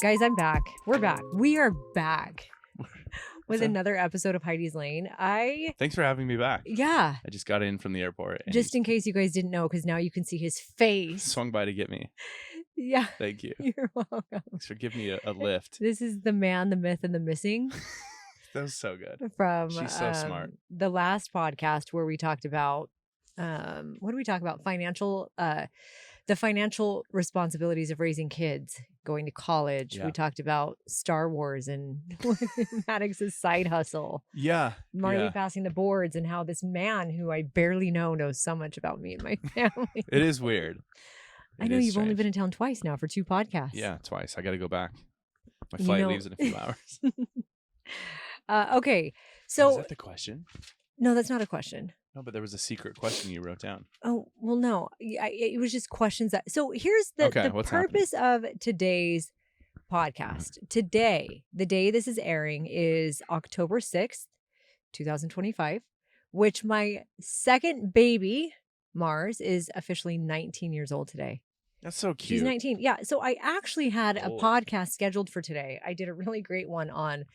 Guys, I'm back. We're back. We are back with another episode of Heidi's Lane. Thanks for having me back. Yeah. I just got in from the airport. And Just in case you guys didn't know, because now you can see his face. swung by to get me. Yeah. Thank you. You're welcome. Thanks for giving me a lift. This is the man, the myth, and the missing. That was so good. From She's so smart. The last podcast where we talked about what did we talk about? The financial responsibilities of raising kids, going to college. Yeah. We talked about Star Wars and Maddox's side hustle. Yeah. Marley passing the boards, and how this man who I barely know knows so much about me and my family. It is weird. I know you've only been in town twice now for 2 podcasts. Yeah, twice. I got to go back. My flight leaves in a few hours. Okay. So is that the question? No, that's not a question. No, but there was a secret question you wrote down. Oh, well, no. It was just questions that. So here's the purpose of today's podcast. Today, the day this is airing is October 6th, 2025, which my second baby, Mars, is officially 19 years old today. That's so cute. She's 19. Yeah. So I actually had a podcast scheduled for today. I did a really great one on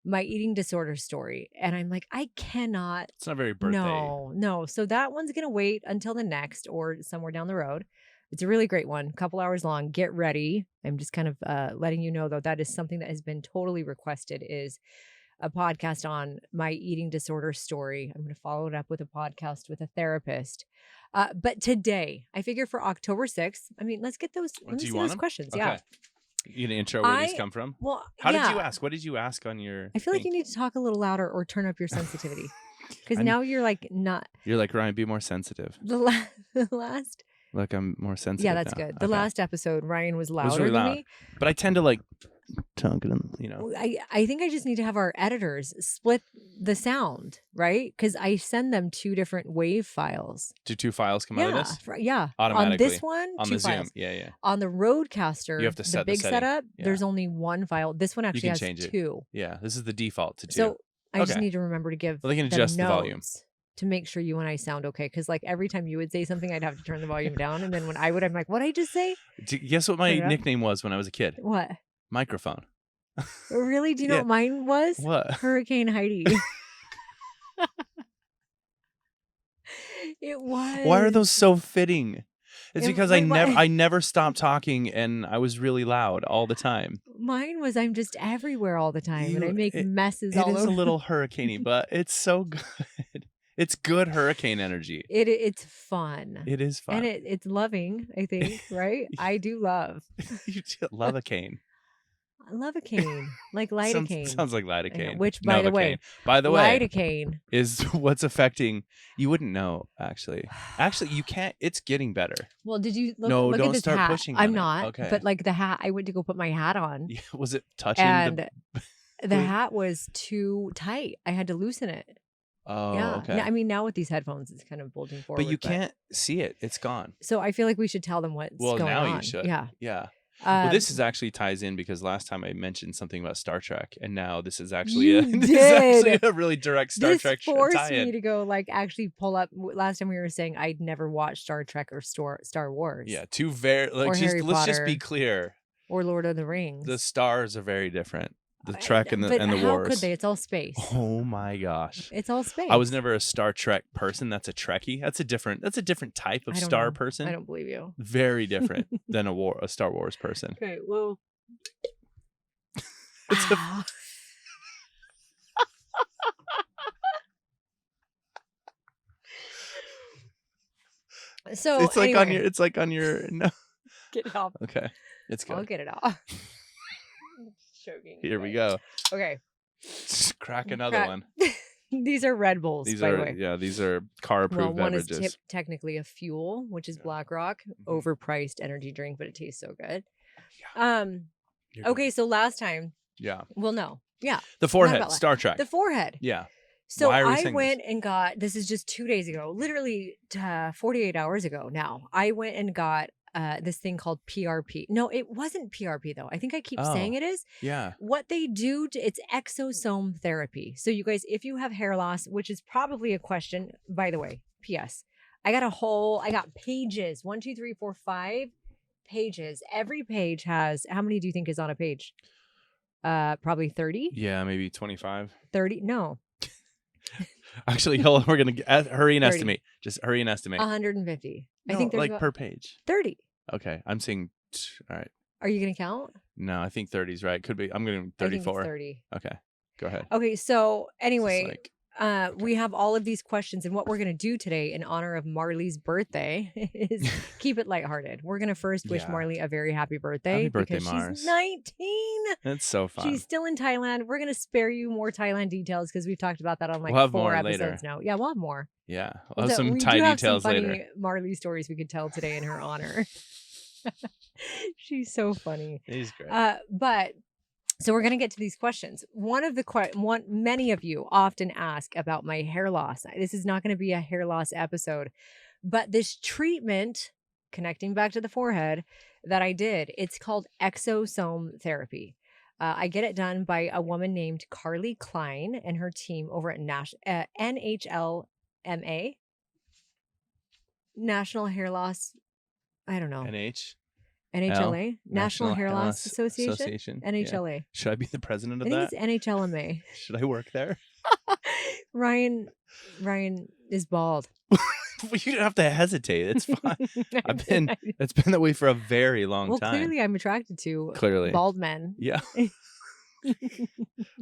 my eating disorder story. And I'm like, I cannot. It's not very birthday. No. So that one's going to wait until the next or somewhere down the road. It's a really great one, a couple hours long. Get ready. I'm just kind of letting you know, though, that is something that has been totally requested, is a podcast on my eating disorder story. I'm going to follow it up with a podcast with a therapist. But today, I figure for October 6th, I mean, let's get those, questions. Okay. Yeah. You gonna intro where these come from? Well, how did you ask? What did you ask on your? I feel like you need to talk a little louder or turn up your sensitivity, because now you're like not. You're like, Ryan, be more sensitive. The last. Like I'm more sensitive. Yeah, that's now. good. The last episode, Ryan was louder than me. But I tend to like talk it, you know. I think I just need to have our editors split the sound, right? Because I send them 2 different wave files. Do 2 files come out of this? Yeah. Automatically. On this one, on 2 the files. Zoom. Yeah. On the Roadcaster, you have to set the big setting. setup, Yeah. there's only 1 file. This one actually has change 2. Yeah, this is the default to 2. So I just need to remember to give they can adjust the volume to make sure you and I sound okay. Because like every time you would say something, I'd have to turn the volume down. And then when I would, I'm like, what'd I just say? Guess what my nickname was when I was a kid? What? Microphone. Really? Do you know what mine was? What? Hurricane Heidi. It was. Why are those so fitting? It's because I never stopped talking, and I was really loud all the time. Mine was I'm just everywhere all the time, and I make messes all over. It is a little hurricaney, but it's so good. It's good hurricane energy. It's fun. It is fun. And it's loving, I think, right? I do love. You love a cane. I love a cane, like lidocaine. Sounds like lidocaine. Which, by the way, lidocaine is what's affecting. You wouldn't know, actually. Actually, you can't. It's getting better. Well, did you look? No, look don't at this start hat. pushing. I'm not. Okay. But like the hat, I went to go put my hat on. Yeah, was it touching? And the hat was too tight. I had to loosen it. Oh, yeah. Okay. I mean, now with these headphones, it's kind of bulging forward. But you can't see it. It's gone. So I feel like we should tell them what's going on. Well, now you should. Yeah. Yeah. Well, this is actually ties in because last time I mentioned something about Star Trek, and now this is actually a really direct Star Trek tie-in. This forced me to go actually pull up. Last time we were saying I'd never watched Star Trek or Star Wars. Yeah, 2 very let's just be clear. Or Lord of the Rings. The stars are very different. The Trek and the but Wars. How could they? It's all space. Oh my gosh. It's all space. I was never a Star Trek person. That's a Trekkie. That's a different type of star person. I don't believe you. Very different than a Star Wars person. Okay, well. So it's like anyway. on your no. Get it off. Okay. It's good. I'll get it off. Joking. Here we go. Okay. Just crack another one. These are Red Bulls, by the way. Yeah, these are car-approved beverages. One is technically a Fuel, which is Black Rock, overpriced energy drink, but it tastes so good. Yeah. Okay, so last time. Yeah. Well, no. Yeah. The forehead, Star Trek. The forehead. Yeah. So I went and got, this is just 2 days ago, literally 48 hours ago now. I went and got this thing called PRP. No, it wasn't PRP though. I think I keep saying it is. Yeah. What they do, it's exosome therapy. So you guys, if you have hair loss, which is probably a question, by the way, P.S. I got pages, 1, 2, 3, 4, 5 pages. Every page has, how many do you think is on a page? Probably 30? Yeah, maybe 25. 30? No, Actually, hold on, we're going to hurry and 30. estimate. Just hurry and estimate. 150. I No, think there's like about per page. 30. Okay, I'm saying, all right. Are you going to count? No, I think 30 is right. Could be. I'm going to I think it's 34. 30. Okay, go ahead. Okay, so It's anyway, like, we have all of these questions, and what we're going to do today in honor of Marley's birthday is keep it lighthearted. We're going to first wish Yeah. Marley a very happy birthday, Happy birthday, because Mars. she's 19. That's so fun. She's still in Thailand. We're going to spare you more Thailand details because we've talked about that on like We'll have 4 more episodes later. now. Yeah, we'll have more. Yeah, we'll have So some we Thai do have some details funny later. Marley stories we could tell today in her honor. She's so funny. He's great. But so we're going to get to these questions. Many of you often ask about my hair loss. This is not going to be a hair loss episode, but this treatment connecting back to the forehead that I did, it's called Exosome therapy. I get it done by a woman named Carly Klein and her team over at NHLMA, National Hair Loss. I don't know. NHLA, National Hair Loss Association. NHLA. Yeah. Should I be the president of I think that? it's NHLMA. Should I work there? Ryan is bald. You don't have to hesitate. It's fine. It's been that way for a very long time. Clearly I'm attracted to Clearly. bald men. Yeah.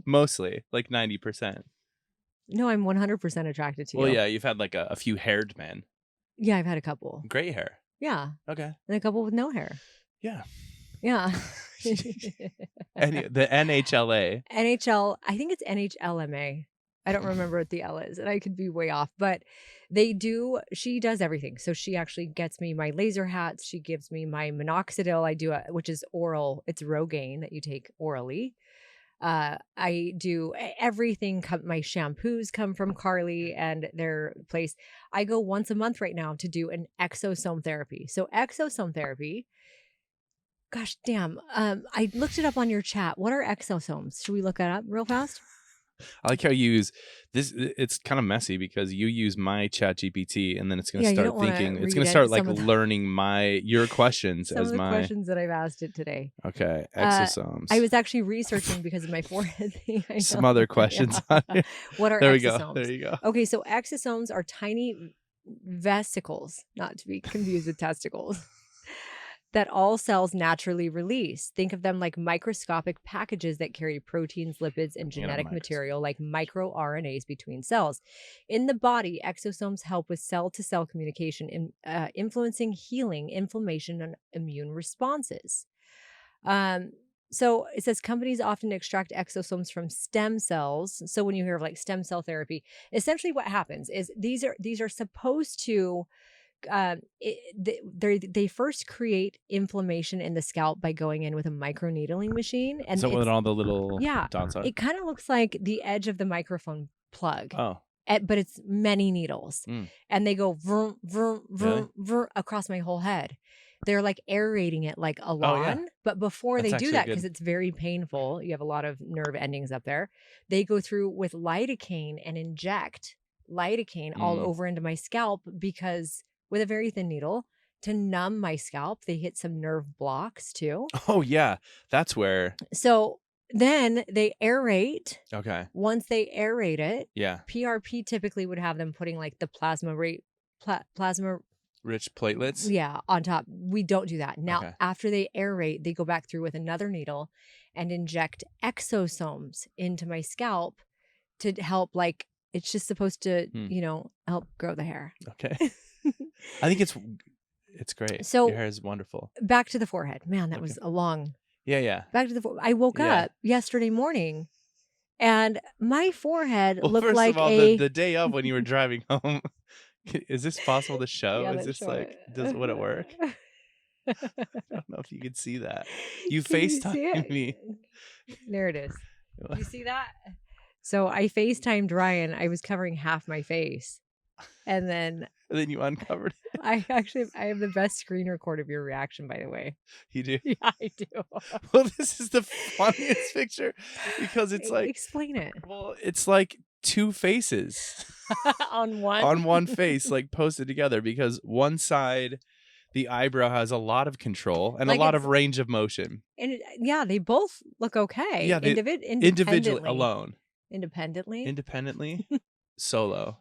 Mostly, like 90%. No, I'm 100% attracted to you. Well, yeah, you've had like a few haired men. Yeah, I've had a couple. Gray hair. Yeah. Okay. And a couple with no hair. Yeah. Yeah. And the NHLA. I think it's NHLMA. I don't remember what the L is, and I could be way off, but she does everything. So she actually gets me my laser hats. She gives me my minoxidil. Which is oral. It's Rogaine that you take orally. I do everything. My shampoos come from Carly and their place. I go once a month right now to do an exosome therapy. So exosome therapy, gosh damn. I looked it up on your chat. What are exosomes? Should we look it up real fast? I like how you use this. It's kind of messy because you use my chat GPT and then it's going to start thinking. It's going to start like learning your questions some as of the my questions that I've asked it today. Okay, exosomes. I was actually researching because of my forehead thing. Some other questions. Yeah. What are exosomes? There you go. Okay, so exosomes are tiny vesicles, not to be confused with testicles, that all cells naturally release. Think of them like microscopic packages that carry proteins, lipids, and genetic material like microRNAs between cells. In the body, exosomes help with cell-to-cell communication, influencing healing, inflammation, and immune responses. So it says companies often extract exosomes from stem cells. So when you hear of like stem cell therapy, essentially what happens is these are supposed to they first create inflammation in the scalp by going in with a microneedling machine. And so with all the little dots are? It kind of looks like the edge of the microphone plug. Oh. But it's many needles. And they go vroom, vroom, vroom, Really? vroom across my whole head. They're like aerating it like a lawn. Yeah. But before That's they do that, good. because it's very painful, you have a lot of nerve endings up there, they go through with lidocaine and inject lidocaine all over into my scalp, because with a very thin needle to numb my scalp. They hit some nerve blocks too. Oh, yeah. That's where. So then they aerate. Okay. Once they aerate it, PRP typically would have them putting like the plasma rich platelets. Yeah, on top. We don't do that. Now, after they aerate, they go back through with another needle and inject exosomes into my scalp to help, like, it's just supposed to, help grow the hair. Okay. I think it's great. So your hair is wonderful. Back to the forehead. Man, that was a long. Yeah. Back to the forehead. I woke up yesterday morning and my forehead looked like first of all, the day of when you were driving home. Is this possible to show? Is this like, would it work? I don't know if you could see that. You FaceTime me. There it is. You see that? So I FaceTimed Ryan. I was covering half my face. And then you uncovered it. I have the best screen record of your reaction, by the way. You do? Yeah, I do. Well, this is the funniest picture because it's like, explain it. Well, it's like two faces on one face, like posted together, because one side the eyebrow has a lot of control and Like, a lot of range of motion. And yeah, they both look okay. Yeah, individually alone. Independently. Solo.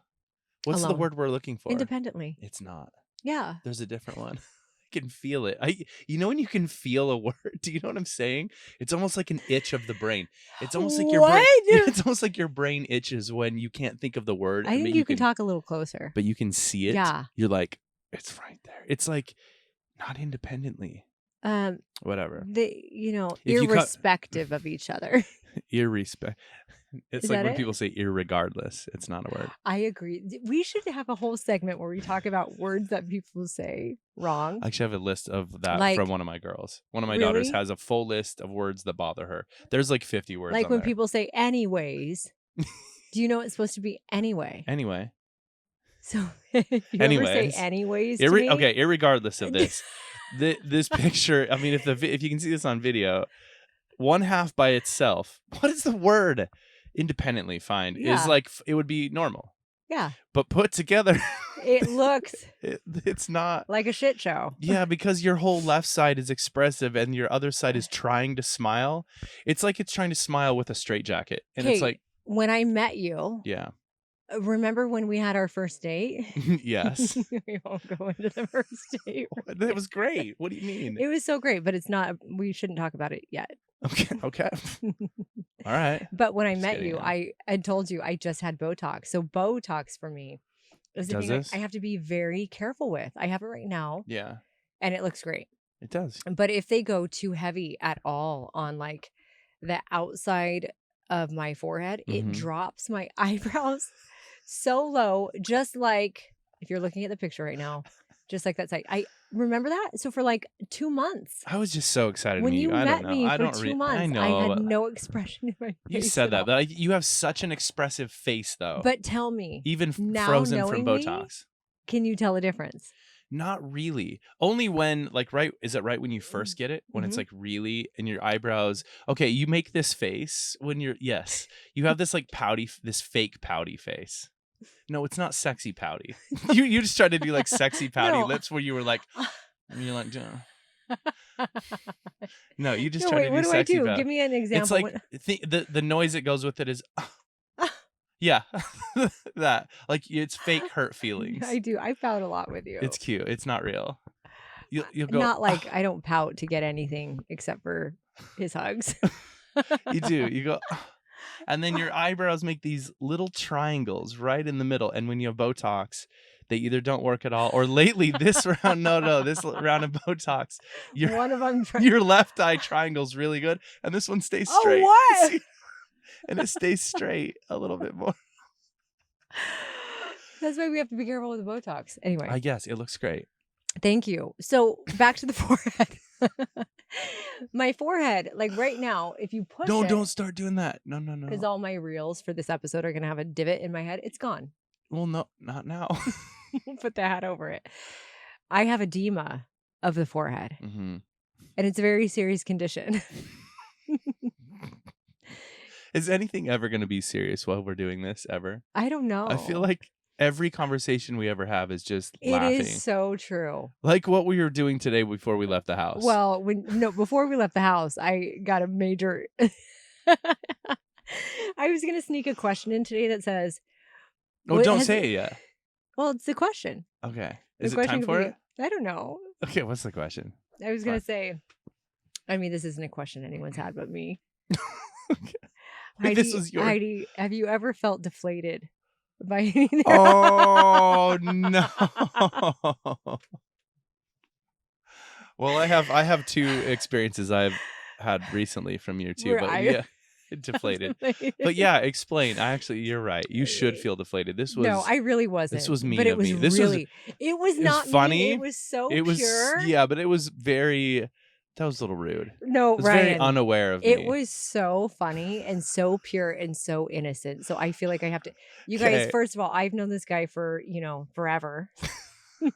What's the Alone. word we're looking for? Independently. It's not. Yeah. There's a different one. I can feel it. You know when you can feel a word? Do you know what I'm saying? It's almost like an itch of the brain. It's almost like your brain. It's almost like your brain itches when you can't think of the word. I think you can talk a little closer. But you can see it. Yeah. You're like, it's right there. It's like not independently. Whatever. Irrespective of each other. It's like when people say irregardless. It's not a word. I agree. We should have a whole segment where we talk about words that people say wrong. I actually have a list of that from one of my girls. One of my daughters has a full list of words that bother her. There's like 50 words. Like when people say anyways. Do you know it's supposed to be anyway? Anyway. So if you ever say anyways to me? Okay, irregardless of this. This picture, I mean, if you can see this on video, one half by itself, what is the word? Independently, fine. Yeah. Is like, it would be normal. Yeah. But put together, it looks it's not like a shit show. Yeah, because your whole left side is expressive and your other side is trying to smile. It's like it's trying to smile with a straitjacket. And it's like, when I met you. Yeah. Remember when we had our first date? Yes. We won't go into the first date. Right? It was great. What do you mean? It was so great, but it's not. We shouldn't talk about it yet. Okay. All right. But when I met you, I had told you I just had Botox. So Botox for me is the thing I have to be very careful with. I have it right now. Yeah. And it looks great. It does. But if they go too heavy at all on like the outside of my forehead, it drops my eyebrows so low, just like if you're looking at the picture right now, just like that side. I remember that. So for like 2 months, I was just so excited when to meet you met me for 2 months. I know. I had no expression in my face. You said that, but you have such an expressive face, though. But tell me, even frozen from Botox, can you tell a difference? Not really. Only when, like, right? Is it right when you first get it? When it's like really, and your eyebrows. Okay, you make this face when you're. Yes, you have this like pouty, this fake pouty face. No, it's not sexy pouty. You just tried to do like sexy pouty lips where you were like, and you're like, no, you just tried to do sexy pouty. Give me an example. It's like the noise that goes with it is. Yeah, that like it's fake hurt feelings. I do. I pout a lot with you. It's cute. It's not real. You'll go. Not like I don't pout to get anything except for his hugs. You do. You go, and then your eyebrows make these little triangles right in the middle. And when you have Botox, they either don't work at all, or lately this round, this round of Botox, your left eye triangle's really good, and this one stays straight. Oh, what? And it stays straight a little bit more. That's why we have to be careful with the Botox. Anyway. I guess it looks great. Thank you. So back to the forehead. My forehead, like right now, if you push it. Don't start doing that. No. Because all my reels for this episode are going to have a divot in my head. It's gone. Well, no, not now. Put the hat over it. I have edema of the forehead. And it's a very serious condition. Is anything ever going to be serious while we're doing this ever? I don't know. I feel like every conversation we ever have is just laughing. It is so true. Like what we were doing today before we left the house. Well, before we left the house, I got a major. I was going to sneak a question in today that says. Oh, don't say it yet. Well, it's the question. Okay. Is it time for it? I don't know. Okay, what's the question? I was going to say, I mean, this isn't a question anyone's had but me. Okay. Heidi, have you ever felt deflated by anything? Oh no. Well, I have 2 experiences I've had recently from you too, yeah, deflated. But yeah, explain. You're right. You should feel deflated. No, I really wasn't. This was mean but it of was me. This really, it was not funny. Mean. It was so pure. Yeah, but it was very. That was a little rude. No, I was Ryan, very unaware of me. It was so funny and so pure and so innocent. So I feel like I have to. You guys, first of all, I've known this guy for forever,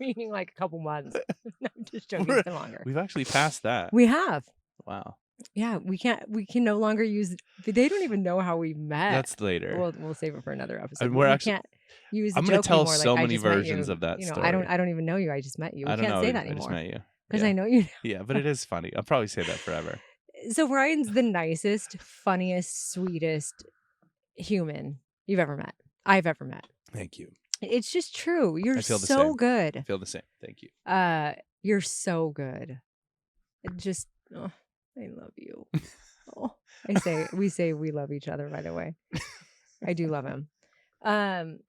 meaning like a couple months. No, I'm just joking. It's been longer. We've actually passed that. We have. Wow. Yeah, we can no longer use. They don't even know how we met. That's later. We'll save it for another episode. And we're actually. You use the I'm gonna joke tell anymore. Like so I many just met versions you. of that You know, story. I don't even know you. I just met you. We I don't can't know. say that I just anymore met you. because Yeah. I know you. Yeah, but it is funny. I'll probably say that forever. So Ryan's the nicest, funniest, sweetest human you've ever met. I've ever met. Thank you. It's just true. You're I feel the so same. I good. feel the same. Thank you. You're so good. Just, oh, I love you. Oh, we say we love each other, by the way. I do love him. And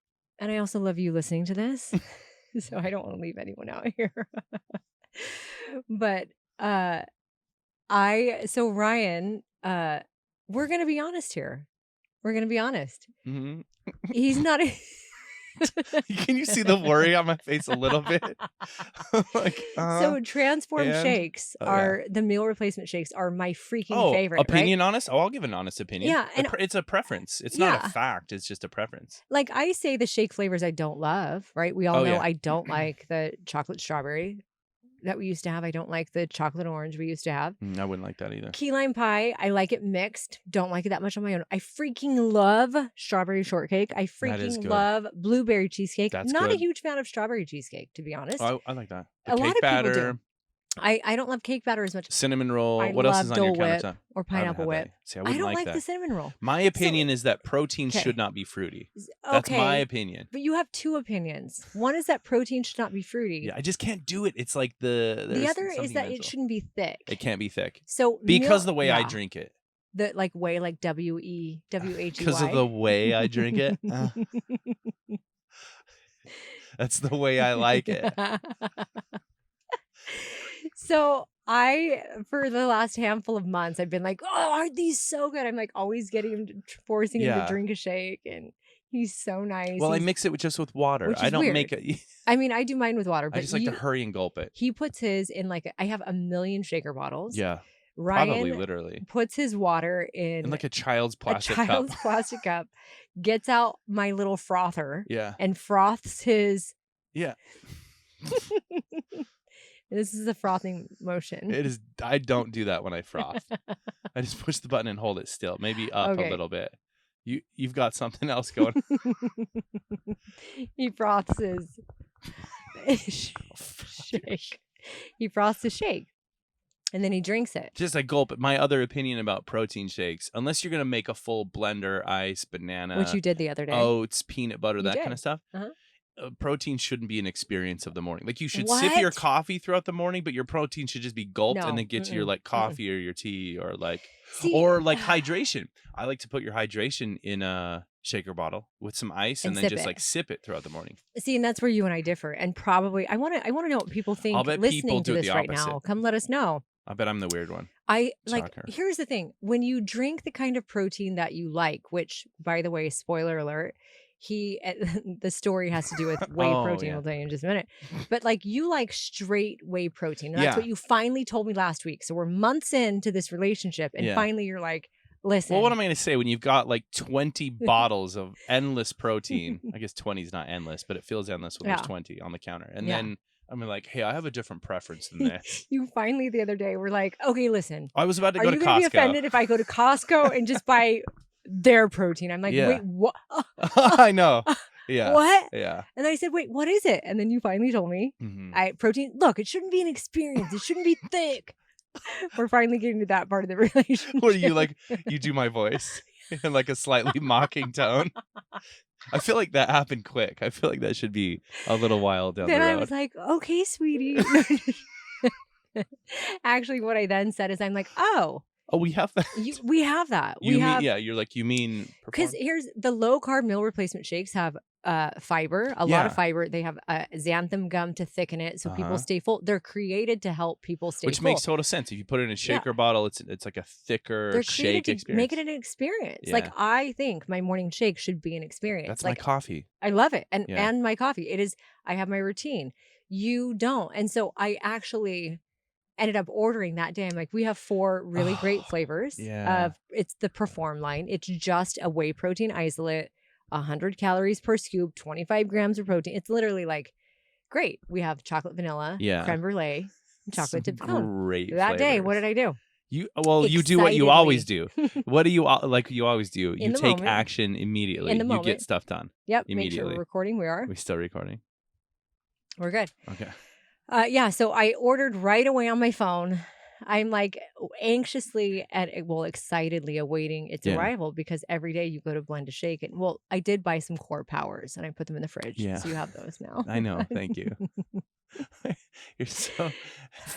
I also love you listening to this. So I don't want to leave anyone out here. But so Ryan, we're gonna be honest here. We're gonna be honest. Mhm. He's not Can you see the worry on my face a little bit? Like, So transformed and shakes oh, yeah. are the meal replacement shakes are my freaking favorite, right? opinion honest? Oh, I'll give an honest opinion. Yeah, and It's a preference. It's not yeah. a fact. It's just a preference. Like I say the shake flavors I don't love, right? We all Oh, know yeah. I don't like the chocolate strawberry that we used to have. I don't like the chocolate orange we used to have. I wouldn't like that either. Key lime pie, I like it mixed. Don't like it that much on my own. I freaking love strawberry shortcake. I That is freaking good. love blueberry cheesecake. That's Not a good. huge fan of strawberry cheesecake, to be honest. Oh, I like that. The A cake lot of batter, people do. I don't love cake batter as much. cinnamon roll. I What else love is on your Dole Whip countertop? or I haven't pineapple had whip. that. See, I I wouldn't don't like like that. the cinnamon roll. My opinion is that protein Okay. should not be fruity. That's my Okay, opinion. but you have two opinions. One is that protein should not be fruity. Yeah, I just can't do it. It's like The there's other is something that it mental. shouldn't be thick. It can't be thick So because the way I drink it. the like way like WHEY. Because of the way I drink it. That's the way I like it. So for the last handful of months, I've been like, oh, aren't these so good? I'm like always forcing him to drink a shake, and he's so nice. Well, I mix it just with water. Which is I don't weird. make it. I mean, I do mine with water, but I just like to hurry and gulp it. He puts his in like I have a million shaker bottles. Yeah. Ryan Probably literally puts his water in like a child's plastic cup. plastic cup, gets out my little frother, and froths his. Yeah. This is a frothing motion. It is. I don't do that when I froth. I just push the button and hold it still, maybe up a little bit. You've got something else going. He froths his shake. He froths his shake. And then he drinks it. Just a gulp. My other opinion about protein shakes, unless you're going to make a full blender, ice, banana. Which you did the other day. Oats, peanut butter, that kind of stuff. Uh-huh. Protein shouldn't be an experience of the morning. Like you should sip your coffee throughout the morning, but your protein should just be gulped and then get to your like coffee or your tea or like hydration. I like to put your hydration in a shaker bottle with some ice and then just like sip it throughout the morning. See, and that's where you and I differ. And probably I want to know what people think listening to this right now. Come let us know. I bet I'm the weird one. Here's the thing. When you drink the kind of protein that you like, which by the way, spoiler alert, the story has to do with whey protein. I'll tell you in just a minute. But like you like straight whey protein. And that's what you finally told me last week. So we're months into this relationship and finally you're like, listen. Well, what am I going to say when you've got like 20 bottles of endless protein? I guess 20 is not endless, but it feels endless when there's 20 on the counter. And then I'm like, hey, I have a different preference than this. You finally the other day were like, okay, listen. I was about to go to Costco. Are you going to be offended if I go to Costco and just buy their protein? I'm like, wait, what? I know. Yeah. What? Yeah. And I said, wait, what is it? And then you finally told me, protein. Look, it shouldn't be an experience. It shouldn't be thick. We're finally getting to that part of the relationship. Where you do my voice in like a slightly mocking tone. I feel like that happened quick. I feel like that should be a little while down the road. Then I was like, okay, sweetie. Actually, what I then said is I'm like, oh, we have that. We have that. You mean because here's the low carb meal replacement shakes have fiber, a lot of fiber. They have xanthan gum to thicken it so people stay full. They're created to help people stay full. Which makes total sense. If you put it in a shaker bottle, it's like a thicker shake experience. Make it an experience. Yeah. Like I think my morning shake should be an experience. That's like my coffee. I love it. And my coffee. It is. I have my routine. You don't. And so I actually ended up ordering that day. I'm like, we have 4 really great flavors. It's the Perform line. It's just a whey protein isolate, 100 calories per scoop, 25 grams of protein. It's literally like, great. We have chocolate vanilla, creme brulee, and chocolate dipped cone. Great That flavors. day, what did I do? You do what you always do. excitedly What do you like? You always do. in You the take moment. action immediately. In the You get moment. stuff done Yep. Make sure immediately. we're recording. We are. We still recording? We're good. Okay. Yeah. So I ordered right away on my phone. I'm like anxiously excitedly awaiting its Yeah. arrival because every day you go to Blend to Shake it. Well, I did buy some core powers and I put them in the fridge. Yeah. So you have those now. I know. Thank you. You're so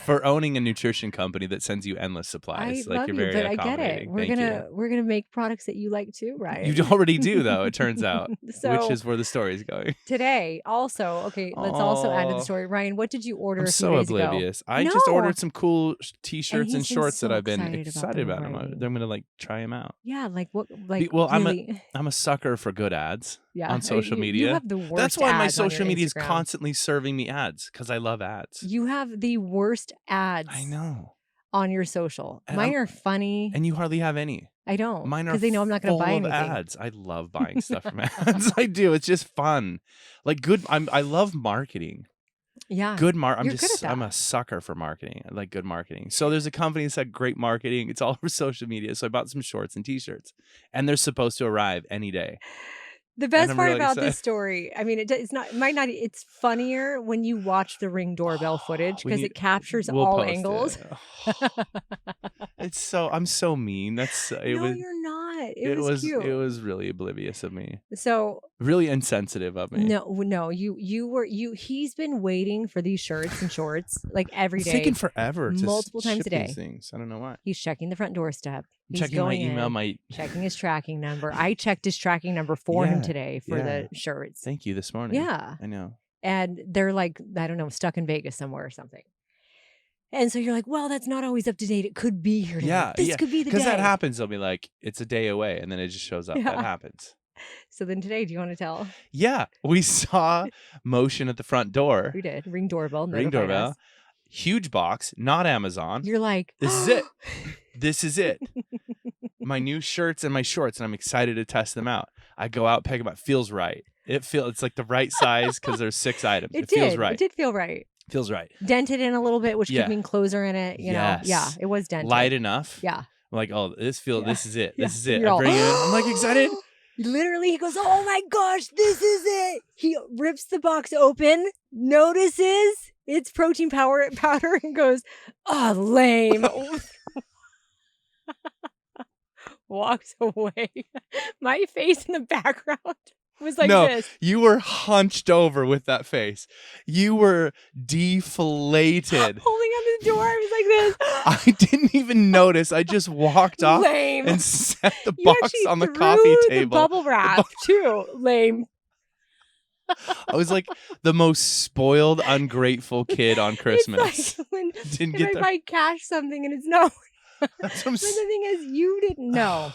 for owning a nutrition company that sends you endless supplies. I Like love you're you, very but I get it. accommodating. We're Thank gonna we're gonna make products that you like too, you. right? You already do, though. It turns out, which So is where the story's going. today, also, okay, let's also add to the Oh, story. Ryan, what did you order I'm a few so days ago? oblivious. I just No, ordered some cool and t-shirts and he's been shorts that so I've been excited about excited them about. I'm already. gonna like try them out. Yeah, like what? Like Well, really? I'm a sucker for good ads Yeah, on social you media. have the That's worst why my ads on your social media is Instagram. constantly serving me ads because I love ads. You have the worst I ads know. on your social. And Mine are funny. and you hardly have any. I don't, Mine are because they know I'm not going to full buy of anything. ads. I love buying stuff from ads. I do. It's just fun. Like good. I love marketing. Yeah, Good you're good at I'm that. a sucker for marketing. I like good marketing. So there's a company that said great marketing. It's all over social media. So I bought some shorts and t-shirts, and they're supposed to arrive any day. The And best I'm part really about excited. this story, I mean, it's not, it might not, it's funnier when you watch the Ring doorbell footage because it captures We'll all post angles. it. I'm so mean. That's it No, was you're not. It was cute. it was really oblivious of me. So Really insensitive of me. no, he's been waiting for these shirts and shorts like every It's day, taking forever to multiple times ship a day. these things. I don't know why. He's checking the front doorstep. I'm He's checking my going email. in, checking his tracking number. I checked his tracking number for him today for the shirts. Thank you this morning. Yeah. I know. And they're like, I don't know, stuck in Vegas somewhere or something. And so you're like, well, that's not always up to date. It could be here today. Yeah, This could be the day. Because that happens. They'll be like, it's a day away, and then it just shows up. Yeah. That happens. So then today, do you want to tell? Yeah, we saw motion at the front door. We did. Ring doorbell. Ring doorbell. Us. Huge box, not Amazon. You're like, this is it. This is it. My new shirts and my shorts, and I'm excited to test them out. I go out, pick them up. Feels right. It's like the right size because there's 6 items. It feels right. It did feel right. Feels right. Dented in a little bit, which Yeah. could mean closer in it. You know, yeah, it was dented. Light enough. Yeah. I'm like, oh, this is it. Yeah. This is it. You're I all, bring it in. I'm like excited. Literally, he goes, oh my gosh, this is it. He rips the box open, notices it's protein powder, and goes, oh, lame. Walks away. My face in the background was like this. You were hunched over with that face. You were deflated. Holding on the door, I was like this. I didn't even notice. I just walked off Lame. and set the You box actually on the threw coffee the table. bubble wrap too. Lame. I was like the most spoiled, ungrateful kid on Christmas. It's like when Didn't if get I the. might cash something and it's no. That's what I'm But the thing is, you didn't know.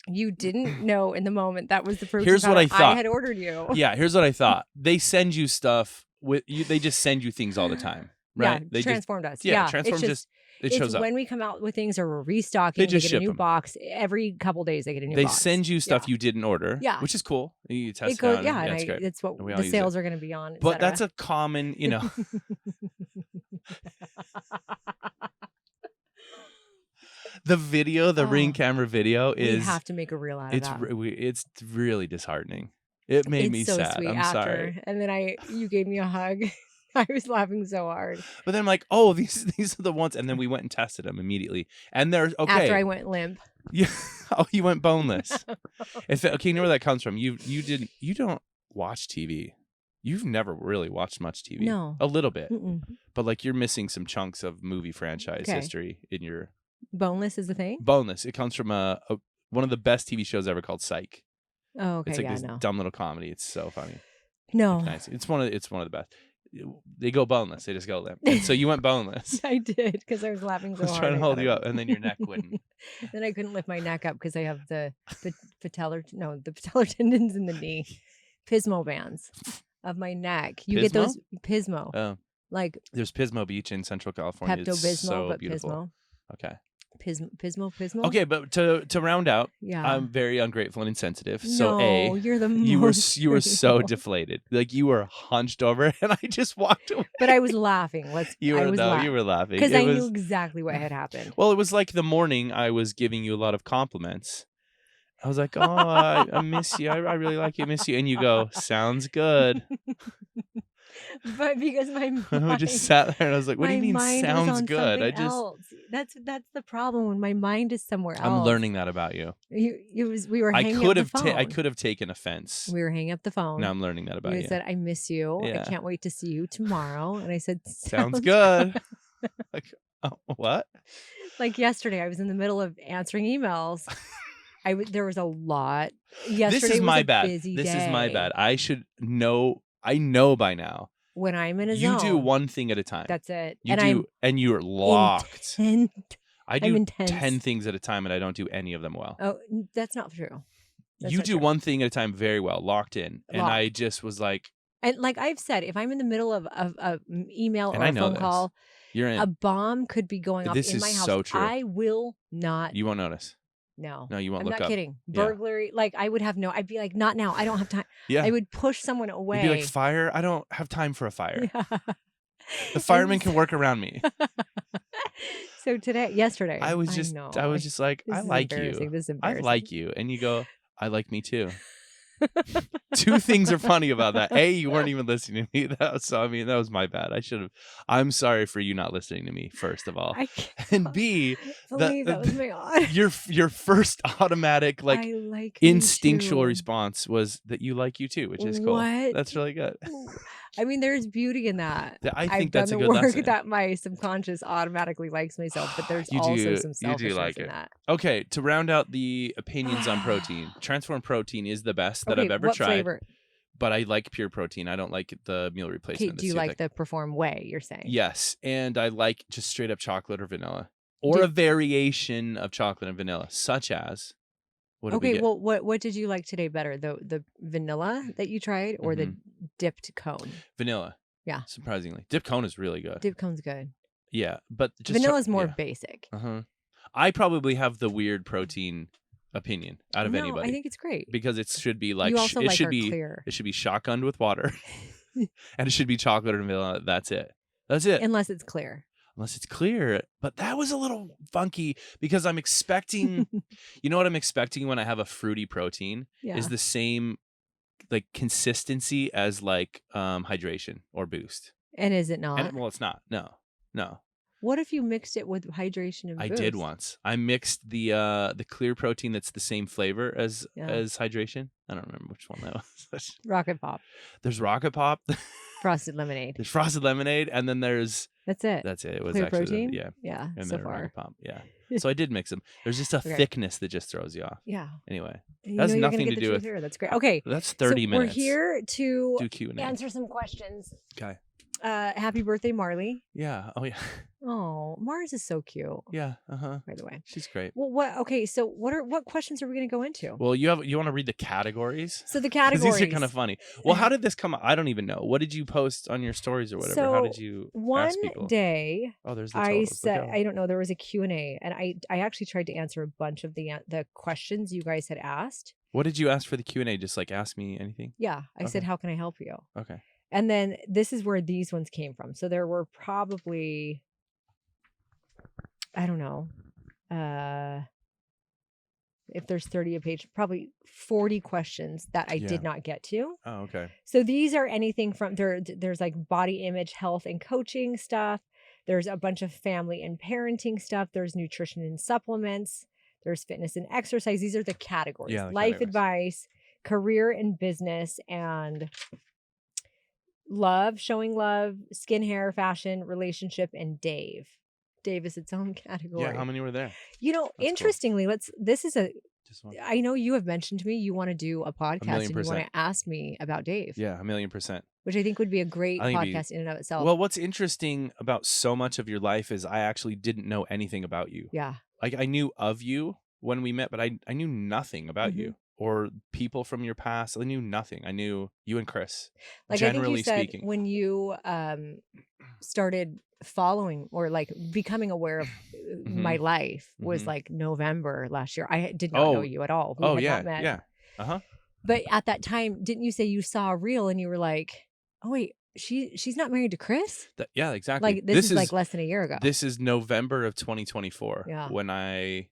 You didn't know in the moment that was the protein Here's what powder I thought. had ordered you. Yeah, here's what I thought. They send you stuff with you. They just send you things all the time, right? Yeah, They transformed us. yeah, Yeah, transform it's it shows it's up. when we come out with things or we're restocking. They just get a ship new them. box every couple days. They get a new They box. send you stuff Yeah. you didn't order, Yeah. which is cool. You test It goes, out, yeah, and and it's great. that's what We all the use sales it. are going to be on. But that's a common, the video, the Ring camera video we is. have to make a reel out of that. It's really disheartening. It made me so sad. sweet I'm after. sorry. And then you gave me a hug. I was laughing so hard. But then I'm like, oh, these are the ones, and then we went and tested them immediately, and they're okay. After I went limp. Yeah. Oh, you went boneless. Okay, you know where that comes from. You don't watch TV. You've never really watched much TV. No. A little bit. Mm-mm. But like you're missing some chunks of movie franchise history in your Boneless is the thing? boneless. It comes from one of the best TV shows ever called Psych. Oh, okay. It's like Yeah, this no. dumb little comedy. It's so funny. No. Nice. It's one of the best. They go boneless. They just go limp. And so you went boneless. I did because I was laughing I so was hard. trying to I hold thought you I- up, and then your neck wouldn't. Then I couldn't lift my neck up because I have the patellar tendons in the knee. Pismo bands of my neck. You get those Pismo. Oh, Like there's Pismo Beach in Central California. It's Pepto-Bismol, so but beautiful. Pismo. Okay. Pismo. Okay, but to round out, Yeah. I'm very ungrateful and insensitive. So No, you're the you were most so grateful. deflated. Like you were hunched over and I just walked away. But I was laughing. You were laughing. Because It I knew was exactly what had happened. Well, it was like the morning I was giving you a lot of compliments. I was like, "Oh, I miss you. I really like you. I miss you." And you go, "Sounds good." But because my I just sat there and I was like, "What do you mean mind was sounds on good?" something else. That's the problem when my mind is somewhere else. I'm learning that about you. We were I hanging could up the have phone. I could have taken offense. We were hanging up the phone. Now I'm learning that about You you. said, "I miss you. Yeah. I can't wait to see you tomorrow." And I said, Sounds good. Like, oh, what? Like yesterday, I was in the middle of answering emails. There was a lot. Yesterday This is was my a bad. busy This day. is my bad. I should know. I know by now. When I'm in a You zone, do one thing at a time. that's it. And you're locked. I do intense. 10 things at a time, and I don't do any of them well. Oh, that's not true. You do one thing at a time very well, locked in. And I just was like, and like I've said, if I'm in the middle of an email or a phone call, you're in. a bomb could be going off in my house. So true. I will not. You won't notice. No, you won't. I'm look not up. kidding. Yeah. Burglary, like I would have I'd be like, not now. I don't have time. Yeah. I would push someone away. You'd be like, fire? I don't have time for a fire. Yeah. The fireman can work around me. So yesterday, I was just like, I like you. This is embarrassing. I like you. And you go, I like me too. Two things are funny about that. A, you weren't even listening to me. That was my bad. I'm sorry for you not listening to me, first of all. And B, that was my odd. your first automatic instinctual response was that you like you too, which is cool. What? That's really good. I mean, there's beauty in that. I think that's a I've good done the work lesson. that my subconscious automatically likes myself, but there's also some selfishness in that. Okay, to round out the opinions on protein, Transform Protein is the best that I've ever tried. Flavor? But I like pure protein. I don't like the meal replacement. Okay, do you like the Perform Whey, you're saying? Yes, and I like just straight up chocolate or vanilla. Or a variation of chocolate and vanilla, such as... Well, what did you like today better? The vanilla that you tried or the dipped cone? Vanilla. Yeah. Surprisingly. Dipped cone is really good. Dipped cone's good. Yeah, but just vanilla's more basic. I probably have the weird protein opinion out of anybody. I think it's great. Because it should be like clear. It should be shotgunned with water. And it should be chocolate and vanilla. That's it. Unless it's clear. But that was a little funky because I'm expecting, you know what I'm expecting when I have a fruity protein is the same like consistency as like hydration or boost. And is it not? Well, it's not. No. What if you mixed it with hydration and boost? I did once. I mixed the clear protein that's the same flavor as hydration. I don't remember which one that was. Rocket Pop. There's Rocket Pop. Frosted lemonade. There's frosted lemonade, and then there's That's it. It was clear actually protein. yeah. And so then far. Rocket Pop. Yeah. So I did mix them. There's just a thickness that just throws you off. Yeah. Anyway, that's nothing to do with here. That's great. Okay, that's 30 minutes. We're here to do Q&A. answer some questions. Okay. Happy birthday, Marley. Yeah. Oh yeah. Oh, Mars is so cute. Yeah. By the way, she's great. Well, what? So, what questions are we going to go into? Well, you want to read the categories? So the categories. These are kind of funny. Well, how did this come? I don't even know. What did you post on your stories or whatever? How did you ask people? One day, there's the I totals. said, I don't know. There was a Q&A, and I actually tried to answer a bunch of the questions you guys had asked. What did you ask for the Q&A? Just like ask me anything? Yeah, I said, how can I help you? Okay. And then this is where these ones came from. So there were probably, I don't know, if there's 30 a page, probably 40 questions that I did not get to. Oh, okay. So these are anything from there's like body image, health and coaching stuff. There's a bunch of family and parenting stuff. There's nutrition and supplements. There's fitness and exercise. These are the categories. Life advice, career and business, and love, showing love, skin, hair, fashion, relationship, and Dave. Dave is its own category. Yeah, how many were there? Interestingly, I know you have mentioned to me you want to do a podcast and you want to ask me about Dave. Yeah, 1,000,000%. Which I think would be a great podcast in and of itself. Well, what's interesting about so much of your life is I actually didn't know anything about you. Yeah. Like I knew of you when we met, but I knew nothing about you or people from your past. I knew nothing. I knew you and Chris, Like, I think you generally said speaking. when you started following or like becoming aware of Hmm. my life was Hmm. like November last year. I did not know Oh, you at all. We oh had not yeah, met. yeah. Uh-huh. But at that time, didn't you say you saw a reel and you were like, "Oh wait, she's not married to Chris?" Yeah, exactly. Like this is like less than a year ago. This is November of 2024 Yeah. when I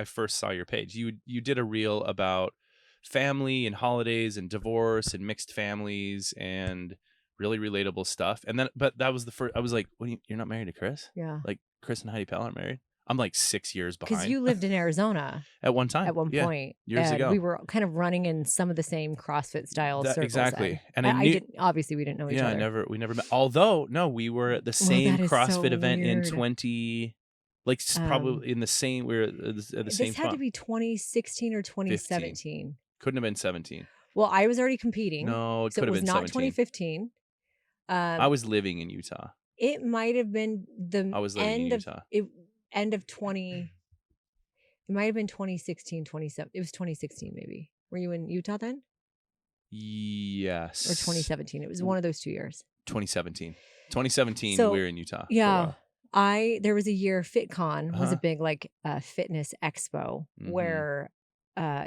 first saw your page. You did a reel about family and holidays and divorce and mixed families and really relatable stuff. And then, but that was the first. I was like, "What? You're not married to Chris? Yeah. Like Chris and Heidi Pell aren't married? I'm like 6 years Because behind you lived in Arizona at one at time. one Yeah, point, years and ago. we were kind of running in some of the same CrossFit style That circles exactly. then. And I I knew. didn't obviously we didn't know each Yeah, other. we never met. Although, no, we were at the Well, same that is so CrossFit event in weird. like Um, probably in the same. We were at the same this had to spot. be 2016 or 15. 2017. Couldn't have been 17. Well, I was already competing, No, it so could it have was been not 17. 2015. I Um, was living in Utah. it might have been the I was living in Utah. end of 20. It might have been 2016, 27. It was 2016 maybe. Were you in Utah then? Yes. Or 2017? It was one of those 2 years. 2017. 2017, we So, were in Utah for a yeah, while. there was a year FitCon was a Uh-huh. big like fitness expo Mhm. where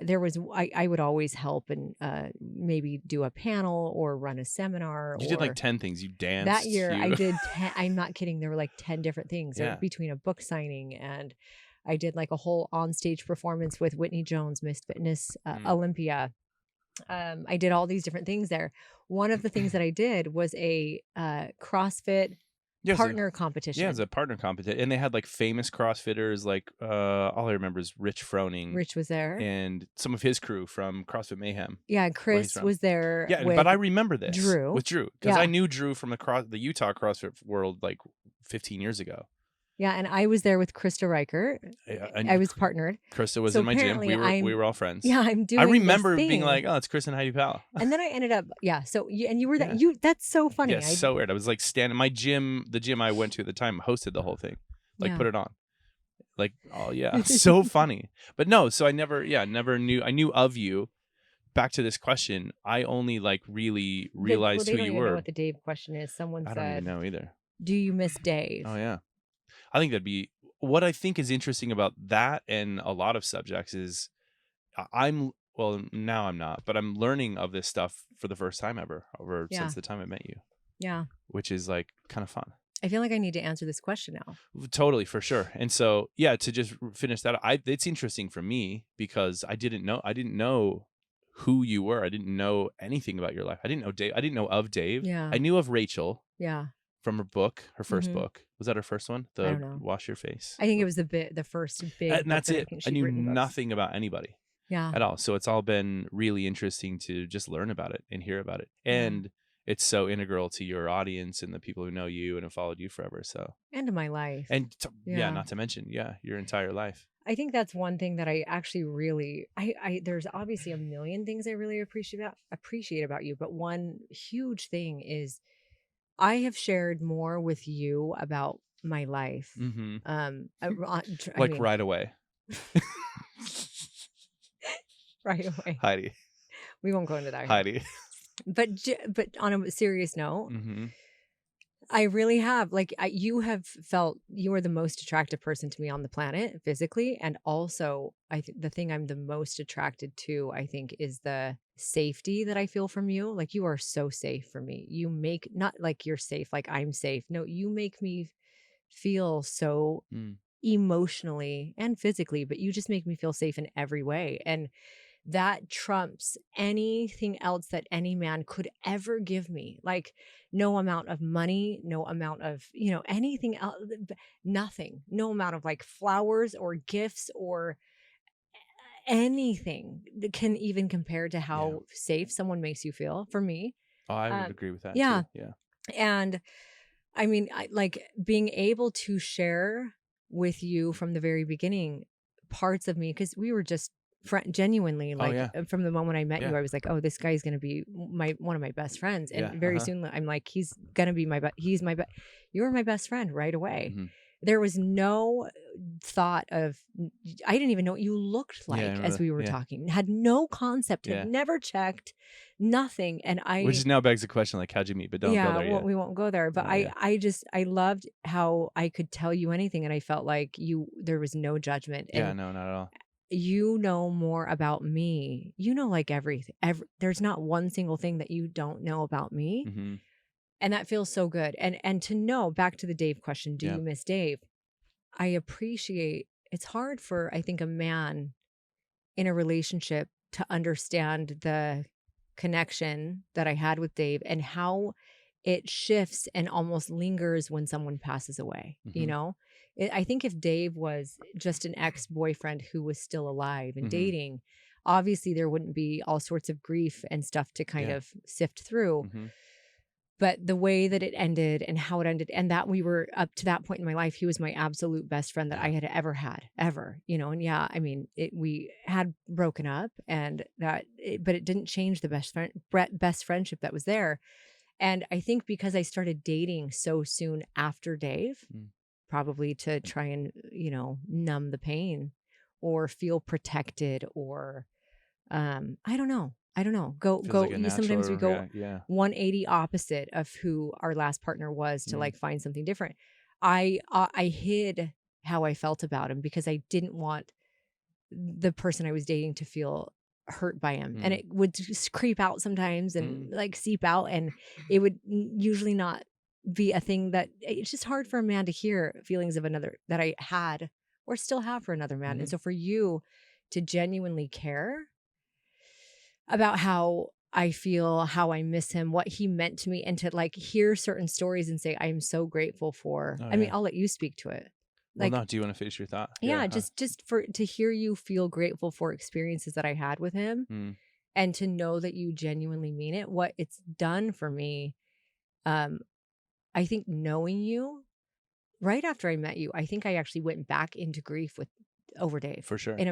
there was I would always help and maybe do a panel or run a seminar You did like or 10 things. You that danced. year I You did I'm not kidding, there were like 10 different things there Yeah. between a book signing and I did like a whole onstage performance with Whitney Jones, Miss Fitness Olympia. I did all these different things there. One of the things that I did was a CrossFit Yeah, partner it's competition. a partner competition, and they had like famous CrossFitters. Like all I remember is Rich Froning Rich was there. and some of his crew from CrossFit Mayhem. Yeah, Where he's Chris from. was there Yeah, but with I remember this Drew. with Drew because Yeah. I knew Drew from the Utah CrossFit world like 15 years ago. Yeah, and I was there with Krista Riker. And I was partnered. Krista was So in my gym. apparently We were all friends. Yeah, I'm I doing this remember being thing. like, "Oh, it's Chris and Heidi Powell." And then I ended up, yeah. So you were that Yeah. that's so funny. Yeah, so weird. I was like standing my gym, the gym I went to at the time hosted the whole thing. Like Yeah. put it on. Like, oh yeah, so funny. But no, so I never knew. I knew of you. Back to this question, I only like really realized they who don't you even know were. what the Dave question is. Someone I don't even said, know either. "Do you miss Dave?" Oh yeah. I think that'd be what I think is interesting about that and a lot of subjects is well, now I'm not, but I'm learning of this stuff for the first time ever since the time I met you. Yeah. Which is like kind of fun. I feel like I need to answer this question now. Totally, for sure. And so, yeah, to just finish that, it's interesting for me because I didn't know who you were. I didn't know anything about your life. I didn't know Dave. I didn't know of Dave. Yeah. I knew of Rachel. Yeah. From her book, her first Mhm. book. Was that her first one? I don't know. Wash Your Face. I think it was the first big And that's book that it. I she'd knew written books. nothing about anybody Yeah. at all. So it's all been really interesting to just learn about it and hear about it. Yeah. And it's so integral to your audience and the people who know you and have followed you forever. So And to my life. and Yeah. not to mention, your entire life. I think that's one thing that I actually really I there's obviously a million things I really appreciate about you, but one huge thing is I have shared more with you about my life. Mm-hmm. I mean, right away. right away. Heidi. We won't go into that. Heidi. But on a serious note, Mm-hmm. I really have. Like, you have felt you are the most attractive person to me on the planet physically. And also, the thing I'm the most attracted to, I think, is the safety that I feel from you. Like, you are so safe for me. You make, not like you're safe, like I'm safe. No, you make me feel so emotionally and physically, but you just make me feel safe in every way. And that trumps anything else that any man could ever give me. Like, no amount of money, no amount of, anything else, nothing, no amount of like flowers or gifts or anything that can even compare to how safe someone makes you feel for me. Oh, I would agree with that. Yeah. Too. Yeah. And I mean, like being able to share with you from the very beginning parts of me, because we were just genuinely like from the moment I met you, I was like, oh, this guy's gonna be one of my best friends, and very soon I'm like, he's gonna be you were my best friend right away. there was no thought of, I didn't even know what you looked Yeah, I like as remember. we were Yeah. talking, had no concept, had Yeah. never checked, nothing. And Which is now begs the question, like, how'd you meet? But don't go yeah, there well, yet. we won't go there, but Yeah. I loved how I could tell you anything, and I felt like there was no judgment, Yeah, and no, not at all. you know more about me. You know, like everything, there's not one single thing that you don't know about me. Mm-hmm. And that feels so good. And to know, back to the Dave question, do Yeah. you miss Dave? I appreciate, it's hard for, I think, a man in a relationship to understand the connection that I had with Dave and how it shifts and almost lingers when someone passes away. You Mm-hmm. know, I think if Dave was just an ex-boyfriend who was still alive and Mm-hmm. dating, obviously there wouldn't be all sorts of grief and stuff to kind Yeah. of sift through. Mm-hmm. But the way that it ended and how it ended, and that we were up to that point in my life, he was my absolute best friend that I Yeah. had ever had, ever, you know. And yeah, I mean, we had broken up, and but it didn't change the best friendship that was there. And I think because I started dating so soon after Dave, Mm. probably to try and, numb the pain or feel protected, or I don't know. I don't know. Feels like a Sometimes we natural go react. Yeah. 180 opposite of who our last partner was to Mm. like find something different. I hid how I felt about him because I didn't want the person I was dating to feel hurt by him. And Mm. it would just creep out sometimes and Mm. like seep out, and it would usually not be a thing that it's just hard for a man to hear feelings of another that I had or still have for another man. Mm-hmm. And so for you to genuinely care about how I feel, how I miss him, what he meant to me, and to like hear certain stories and say, I am so grateful for. Oh, I mean, yeah. I'll let you speak to it. Well, Like, no. Do you want to finish your thought? yeah, Yeah. just for to hear you feel grateful for experiences that I had with him, Mm. and to know that you genuinely mean it. What it's done for me, um, I think knowing you right after I met you, I think I actually went back into grief with over Dave For sure. in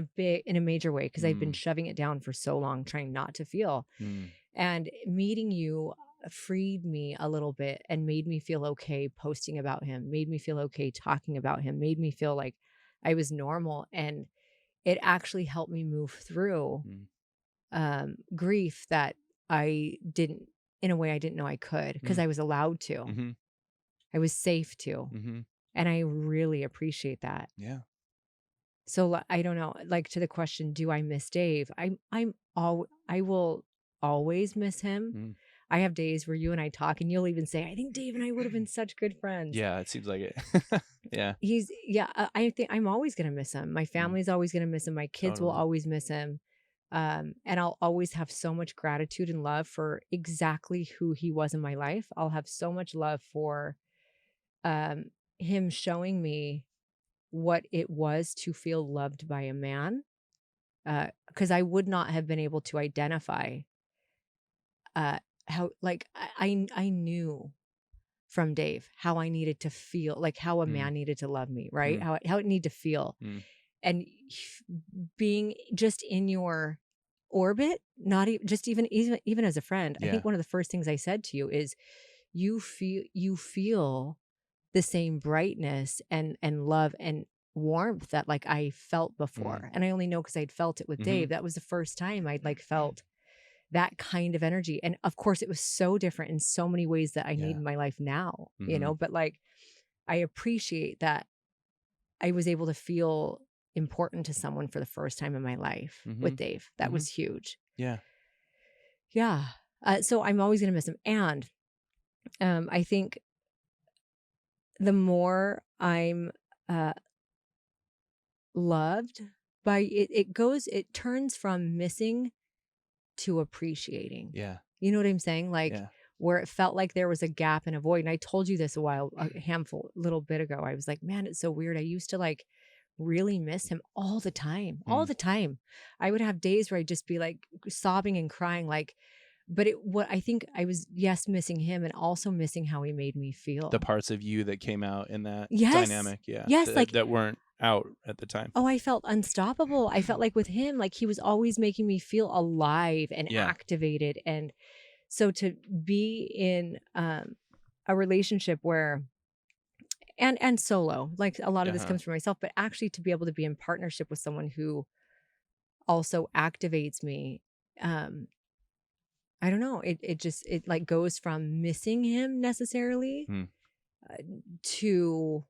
a major way, because I've been Mm. shoving it down for so long, trying not to feel. Mm. And meeting you freed me a little bit and made me feel okay posting about him, made me feel okay talking about him, made me feel like I was normal. And it actually helped me move through Mm. grief that I didn't, in a way I didn't know I could, because Mm. I was allowed to. Mm-hmm. I was safe to. Mm-hmm. And I really appreciate that. Yeah. So I don't know, like to the question, do I miss Dave? I will always miss him. Mm. I have days where you and I talk and you'll even say, I think Dave and I would have been such good friends. Yeah. It seems like it. Yeah. I think I'm always going to miss him. My Mm. family's always going to miss him. My kids will Totally. always miss him. And I'll always have so much gratitude and love for exactly who he was in my life. I'll have so much love for um, him showing me what it was to feel loved by a man, because I would not have been able to identify uh, how, like, I knew from Dave how I needed to feel, like how a Mm. man needed to love me, right? Mm. How it needed to feel, Mm. and being just in your orbit, not just even as a friend. I Yeah. think one of the first things I said to you is, you feel the same brightness and love and warmth that like I felt Mm. before. And I only know because I'd felt it with Mm-hmm. Dave. That was the first time I'd like felt that kind of energy. And of course it was so different in so many ways that I need Yeah. in my life now, Mm-hmm. but like I appreciate that I was able to feel important to someone for the first time in my life Mm-hmm. with Dave. That Mm-hmm. was huge. Yeah. Yeah. So I'm always going to miss him. And I think the more I'm uh, loved by it, it turns from missing to appreciating. Yeah. You know what I'm saying? Like Yeah. where it felt like there was a gap and a void. And I told you this a little bit ago. I was like, man, it's so weird. I used to like really miss him all the time, all Mm. the time. I would have days where I'd just be like sobbing and crying, like, but what I think I was, yes, missing him and also missing how he made me feel. The parts of you that came out in that Yes. dynamic. Yeah. Yes. Like, that weren't out at the time. oh, I felt unstoppable. I felt like with him, like he was always making me feel alive and Yeah. activated. And so to be in a relationship where and solo. Like a lot of this Uh-huh. comes from myself, but actually to be able to be in partnership with someone who also activates me. Um, I don't know. It just it like goes from missing him necessarily Hmm. uh, to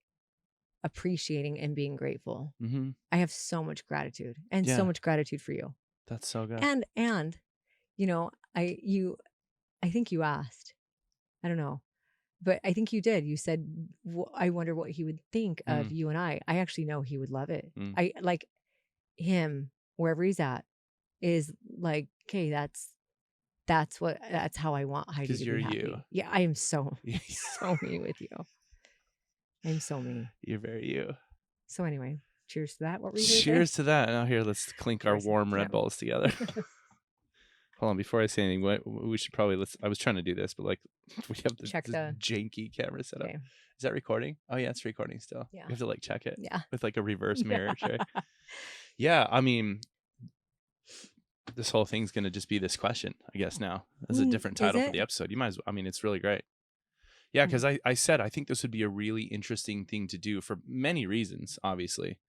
appreciating and being grateful. Mm-hmm. I have so much gratitude and so Yeah, much gratitude for you. that's so good. And you know, I think you asked. I don't know. But I think you did. You said, I wonder what he would think of Mm, you and I." I actually know he would love it. mm. I like him wherever he's at is like, okay, that's how I want Heidi Because to you're be you. happy. Yeah, I am so, so me with you. I'm so me. You're very you. So anyway, cheers to that. What were you going to say? Cheers to that. Now here, let's clink our Cheers. warm Red Yep. Bulls together. Hold on, before I say anything, we should probably I was trying to do this, but like we have Check this the, janky camera set up. okay. Is that recording? Oh yeah, it's recording still. Yeah. You have to like check it Yeah. with like a reverse Yeah. mirror tray. Yeah, I mean, this whole thing's gonna just be this question, I guess. Now as a different Is title for it? the episode, you might as well. I mean, it's really great. Yeah, because Mm. I said I think this would be a really interesting thing to do for many reasons, obviously.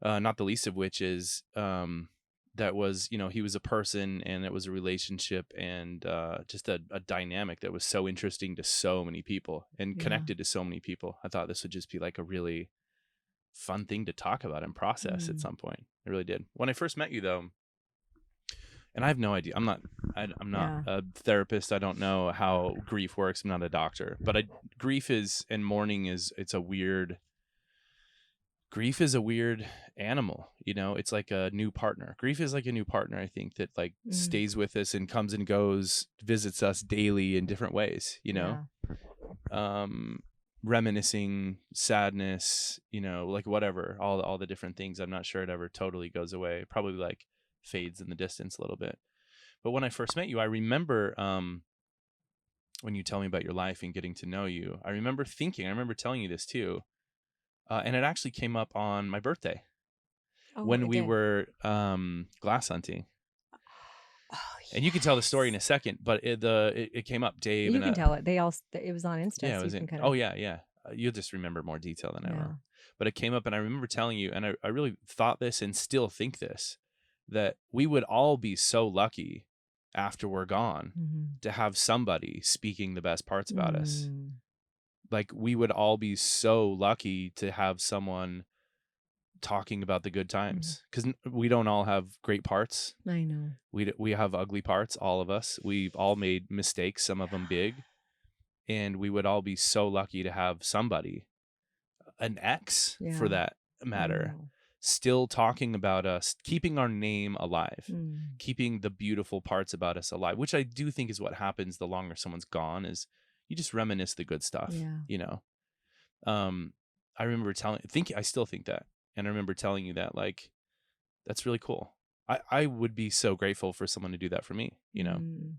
Not the least of which is that was, he was a person and it was a relationship and just a dynamic that was so interesting to so many people and Yeah. connected to so many people. I thought this would just be like a really fun thing to talk about and process at some point. It really did. When I first met you, though, and I have no idea. I'm not Yeah. a therapist. I don't know how grief works. I'm not a doctor, but grief is and mourning is grief is a weird animal. It's like a new partner. Grief is like a new partner, I think, that like Mm. stays with us and comes and goes, visits us daily in different ways, Yeah. reminiscing, sadness, like whatever, all the different things. I'm not sure it ever totally goes away. Probably like fades in the distance a little bit. But when I first met you, I remember when you tell me about your life and getting to know you, I remember telling you this too. And it actually came up on my birthday Oh, when it we did. were glass hunting. Oh, And you can tell the story in a yes. second, but it came up, Dave, You and can tell it. It was on Insta, yeah, it so you was can in. kind Oh of, yeah, yeah. You'll just remember more detail than I yeah. will. But it came up, and I remember telling you, and I really thought this, and still think this, that we would all be so lucky after we're gone Mm-hmm. to have somebody speaking the best parts about us. Mm. Like we would all be so lucky to have someone talking about the good times, because we don't all have great parts. I know. We have ugly parts, all of us. We've all made mistakes, some of them big, and we would all be so lucky to have somebody, an ex for Yeah. that I matter, know. still talking about us, keeping our name alive, Mm. keeping the beautiful parts about us alive, which I do think is what happens the longer someone's gone, is you just reminisce the good stuff, Yeah. Um, I remember I still think that. And I remember telling you that, like, that's really cool. I would be so grateful for someone to do that for me, Mm.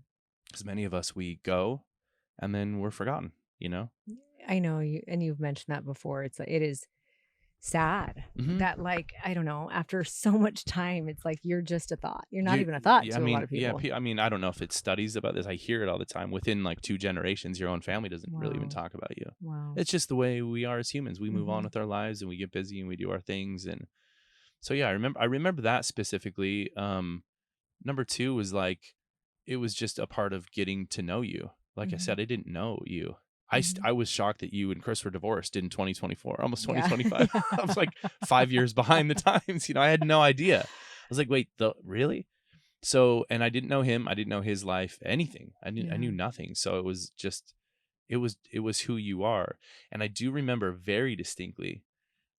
because many of us, we go and then we're forgotten. I know you, and you've mentioned that before. It's like, it is sad Mm-hmm. that, like, I don't know, after so much time, it's like you're just a thought. You're not You, even a thought yeah, I to a lot mean, of yeah, people. I mean, I don't know if it's studies about this. I hear it all the time. Within like 2 generations, your own family doesn't really even Wow. talk about you. Wow. It's just the way we are as humans. We move on Mm-hmm. with our lives and we get busy and we do our things. And so, yeah, I remember that specifically. Number 2 was like, it was just a part of getting to know you. Like I Mm-hmm. said, I didn't know you. Mm-hmm. I was shocked that you and Chris were divorced in 2024, almost Yeah. 2025. I was like 5 years behind the times. I had no idea. I was like, wait, really? So, and I didn't know him. I didn't know his life, anything. I knew nothing. So it was just, it was who you are. And I do remember very distinctly,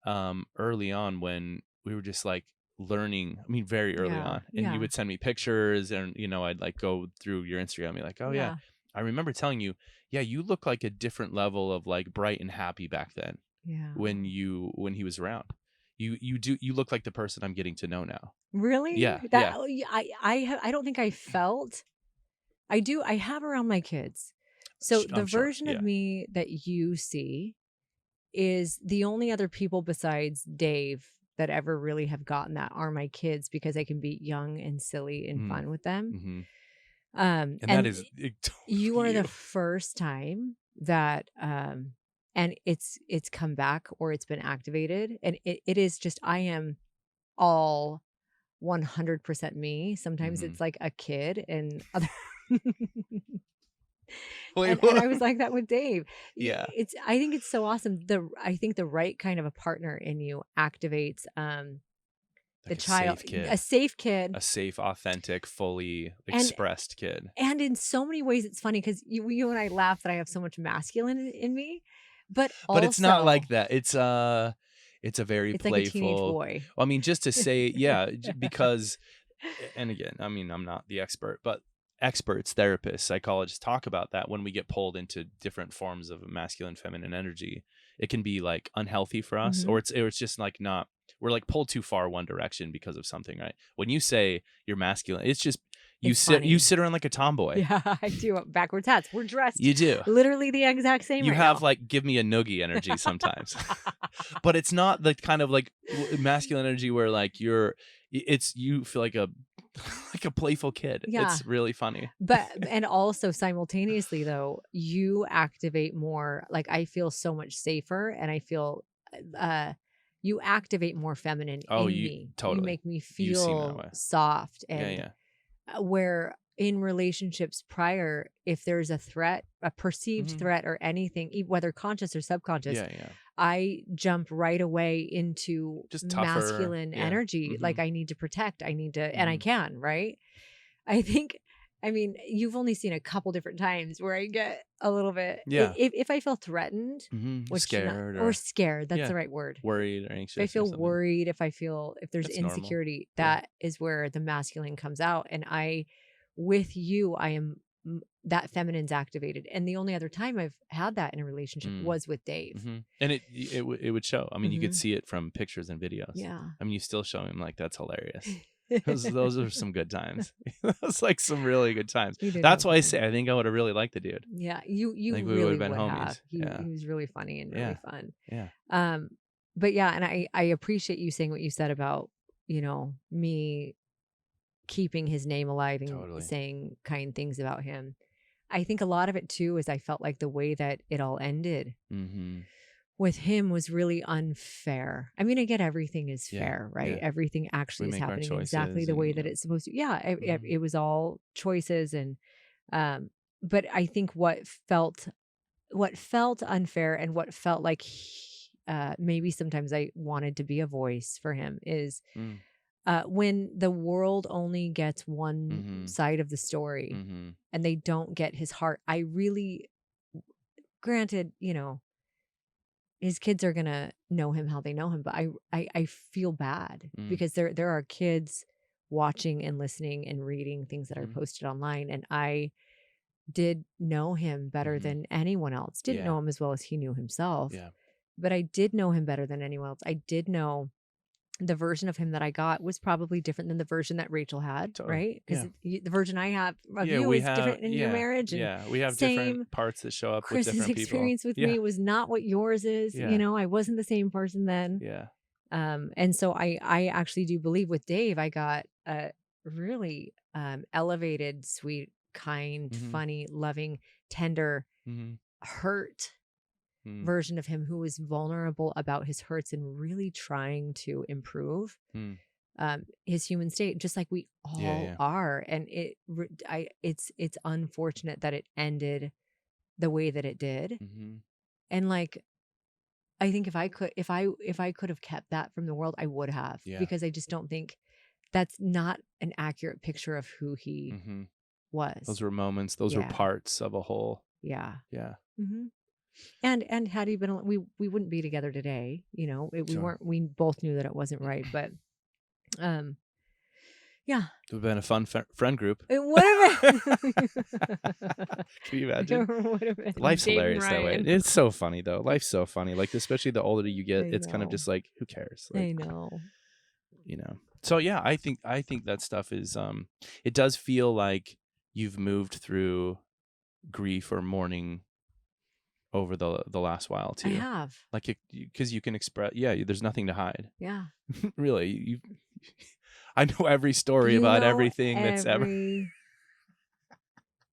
early on when we were just like learning. I mean, very early Yeah. on, and you Yeah. would send me pictures, and I'd like go through your Instagram and be like, oh yeah. Yeah. I remember telling you, yeah, you look like a different level of like bright and happy back then Yeah. when he was around. You look like the person I'm getting to know now. Really? Yeah, That yeah. oh, yeah, I don't think I felt. I do. I have around my kids. So the I'm sure. version of Yeah. me that you see is the only other people besides Dave that ever really have gotten that are my kids, because I can be young and silly and Mm, fun with them. mm-hmm. And that And is totally you are the you. first time that and it's come back or it's been activated, and it is just I am all 100% me. Sometimes Mm-hmm. it's like a kid and other Wait, and what? I was like that with Dave. Yeah, It's I think it's so awesome. I think the right kind of a partner in you activates the like a child, safe a kid, safe kid, a safe, authentic, fully and expressed kid. in so many ways it's funny because you and I laugh that I have so much masculine in me, but But it's not also like that. It's a very it's like a teenage playful. boy. I mean, just to say, yeah, because, and again, I mean, I'm not the expert, but experts, therapists, psychologists talk about that when we get pulled into different forms of masculine, feminine energy, it can be like unhealthy for us, Hmm. or it's just like not. We're like pulled too far one direction because of something, right? When you say you're masculine, it's just It's you funny. sit around like a tomboy. Yeah, I do backwards hats. We're dressed You do. literally the exact same You right have now. like give me a noogie energy sometimes. But it's not the kind of like masculine energy where like it's you feel like a like a playful kid. Yeah. It's really funny. But and also simultaneously though, you activate more, like I feel so much safer and I feel uh you activate more feminine Oh, in you me. You totally. make me You seem that feel way. soft Yeah, and yeah. where in relationships prior, if there's a threat, a perceived Hmm. threat or anything, whether conscious or subconscious, Yeah, yeah. I jump right away into Just tougher. masculine Yeah. energy. Hmm. Like I need to protect, I need to, and I Hmm. can, right? I think, I mean, you've only seen a couple different times where I get a little bit, Yeah. if I feel threatened, Hmm. which not, Scared or or scared, that's yeah, the right word. worried or If I anxious or feel something. worried, if there's That's normal. insecurity, Yeah. that is where the masculine comes out. And with you, I am that feminine's activated. And the only other time I've had that in a relationship Mm. was with Dave. Hmm. And it would show. I mean, you could Hmm. see it from pictures and videos. Yeah. I mean, you still show him like that's hilarious. Those are some good times. Those like some really good times. We did That's have why I fun. say I think I would have really liked the dude. Yeah, I you think we would really have been would have. homies. He Yeah. he was really funny and really Yeah. fun. Yeah. Um, but yeah, and I appreciate you saying what you said about, me keeping his name alive and Totally. saying kind things about him. I think a lot of it too is I felt like the way that it all ended Mm-hmm. with him was really unfair. I mean, I get everything is Yeah. fair, right? Yeah. Everything We actually is make our happening exactly choices the way and that it's supposed to. Yeah, Mhm. it was all choices and um but I think what felt unfair and what felt like maybe sometimes I wanted to be a voice for him is Mm. when the world only gets one Mhm. side of the story Mhm. and they don't get his heart. I really, granted, his kids are gonna know him how they know him, but I feel bad Mm. because there are kids watching and listening and reading things that are Mhm. posted online, and I did know him better Mhm. than anyone else. Didn't Yeah. know him as well as he knew himself, Yeah. but I did know him better than anyone else. I did know the version of him that I got was probably different than the version that Rachel had, Totally. right? Because Yeah. the version I have of Yeah, you we is have different in your yeah. marriage, and Yeah. We have different same. parts that show up with Chris's different people. experience with Yeah. me was not what yours is. Yeah. I wasn't the same person then. Yeah. And so I actually do believe with Dave, I got a really elevated, sweet, kind, Mhm. funny, loving, tender, Mhm. hurt Mm. version of him who was vulnerable about his hurts and really trying to improve Mm. his human state, just like we Yeah, all yeah. are. And it's unfortunate that it ended the way that it did. Mhm. And like, I think if I could have kept that from the world, I would have, Yeah. because I just don't think that's not an accurate picture of who he Mhm. was. Those were moments, those were Yeah. parts of a whole. Yeah. Yeah. Hmm. And had he been, we wouldn't be together today. Sure. We both knew that it wasn't right, but um, yeah, It would have been a fun friend group. it would have been. Can you imagine? It would have been Life's Dave and hilarious that way. Ryan. It's so funny though. Life's so funny. Like especially the older you get, I it's kind of know. just like who cares? Like I know. So yeah, I think that stuff is it does feel like you've moved through grief or mourning over the last while I too. have. Like because you can express there's nothing to hide. Yeah. Really. I know every story You about know everything that's ever every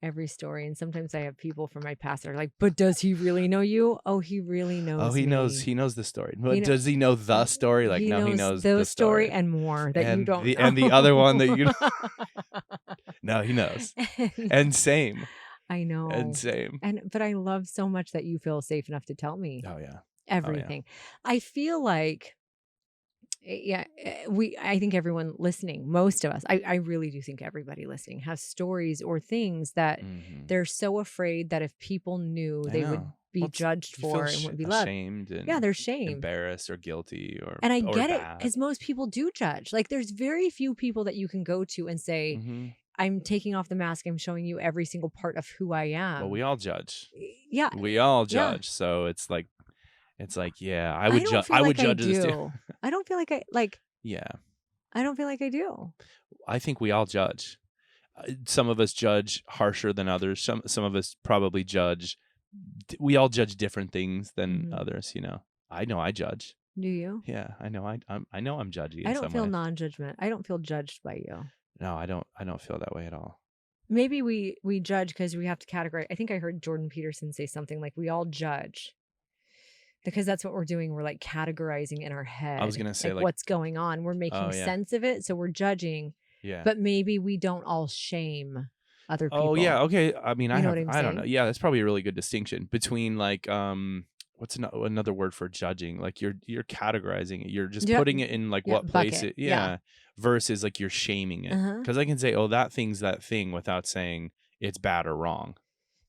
every story. And sometimes I have people from my past that are like, but does he really know you? Oh, he really Oh, knows he knows. me. He knows the story. He But know does he know the story? Like, he no, he knows knows the those story story. and more that you don't know. And the other one that you no, he knows. And And same. I And know. same. But I love so much that you feel safe enough to tell me Oh yeah. everything. I feel like I think everyone listening, most of us, I really do think everybody listening has stories or things that they're so afraid that if people knew, I they would know. be Well, judged you feel for and wouldn't be loved. ashamed Yeah, and there's shame. embarrassed or guilty And I or get it bad. because most people do judge. Like there's very few people that you can go to and say, I'm taking off the mask. I'm showing you every single part of who I am. Well, we all judge. Yeah. We all Yeah. judge. So it's like, yeah, I I would don't judge. feel I would like I judge this too. do. I don't feel like I like. Yeah. I don't feel like I do. I think we all judge. Some of us judge harsher than others. Some of us probably judge. We all judge different things than others. You know. I know I judge. Do you? Yeah, I know. I know I'm judgy. I don't feel ways. non-judgment. I don't feel judged by you. No, I don't. I don't feel that way at all. Maybe we judge because we have to categorize. I think I heard Jordan Peterson say something like we all judge because that's what we're doing. We're like categorizing in our head. I was gonna say like what's going on. We're making sense of it, so we're judging. Yeah. But maybe we don't all shame other people. Oh yeah. Okay. I mean, You know what I'm I don't know. saying? Yeah, that's probably a really good distinction between like what's another word for judging? Like you're categorizing it. You're just putting it in like what place bucket. it versus like you're shaming it. Because I can say, oh, that thing's that thing without saying it's bad or wrong.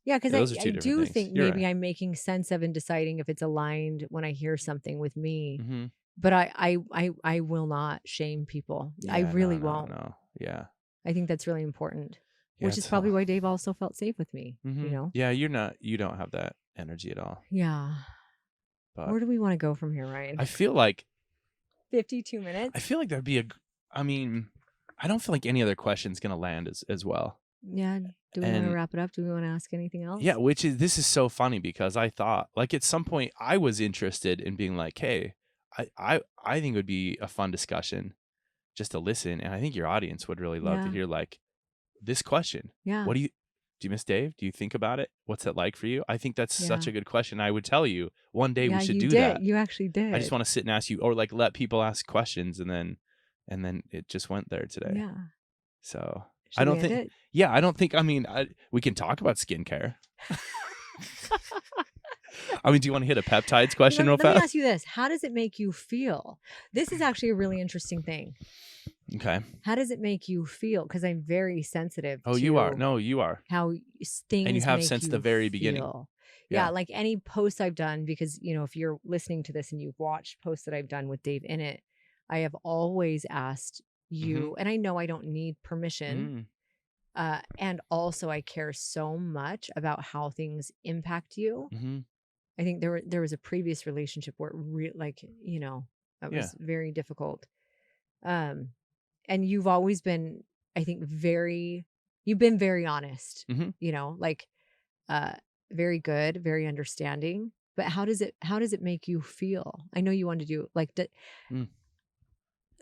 Yeah, because those are I two do different think things. You're maybe right. I'm making sense of and deciding if it's aligned when I hear something with me. Mm-hmm. But I will not shame people. Yeah, I really no, won't. No. Yeah. I think that's really important. Yeah, Which is probably why Dave also felt safe with me. Mm-hmm. You know? Yeah, you don't have that energy at all. Yeah. But where do we want to go from here, Ryan? I feel like 52 minutes. I feel like there'd be I don't feel like any other question's gonna land as well. Yeah. Do we want to wrap it up? Do we want to ask anything else? Yeah, this is so funny because I thought like at some point I was interested in being like, hey, I think it would be a fun discussion just to listen, and I think your audience would really love to hear like this question. Yeah. Do you miss Dave? Do you think about it? What's it like for you? I think that's such a good question. I would tell you one day we should do that. You actually did. I just want to sit and ask you, or like let people ask questions, and then it just went there today. Yeah. So should I don't think. Yeah, I don't think. I mean, we can talk about skincare. I mean, do you want to hit a peptides question real fast? Let me ask you this. How does it make you feel? This is actually a really interesting thing. Okay. How does it make you feel? Because I'm very sensitive to you are. No, you are. How things and you have make since you the very feel. beginning. Yeah, like any posts I've done, because, you know, if you're listening to this and you've watched posts that I've done with Dave in it, I have always asked you, and I know I don't need permission. And also I care so much about how things impact you. I think there was a previous relationship where it was very difficult. And you've always been, I think, you've been very honest, you know, like, very good, very understanding. But how does it make you feel? I know you wanted to do like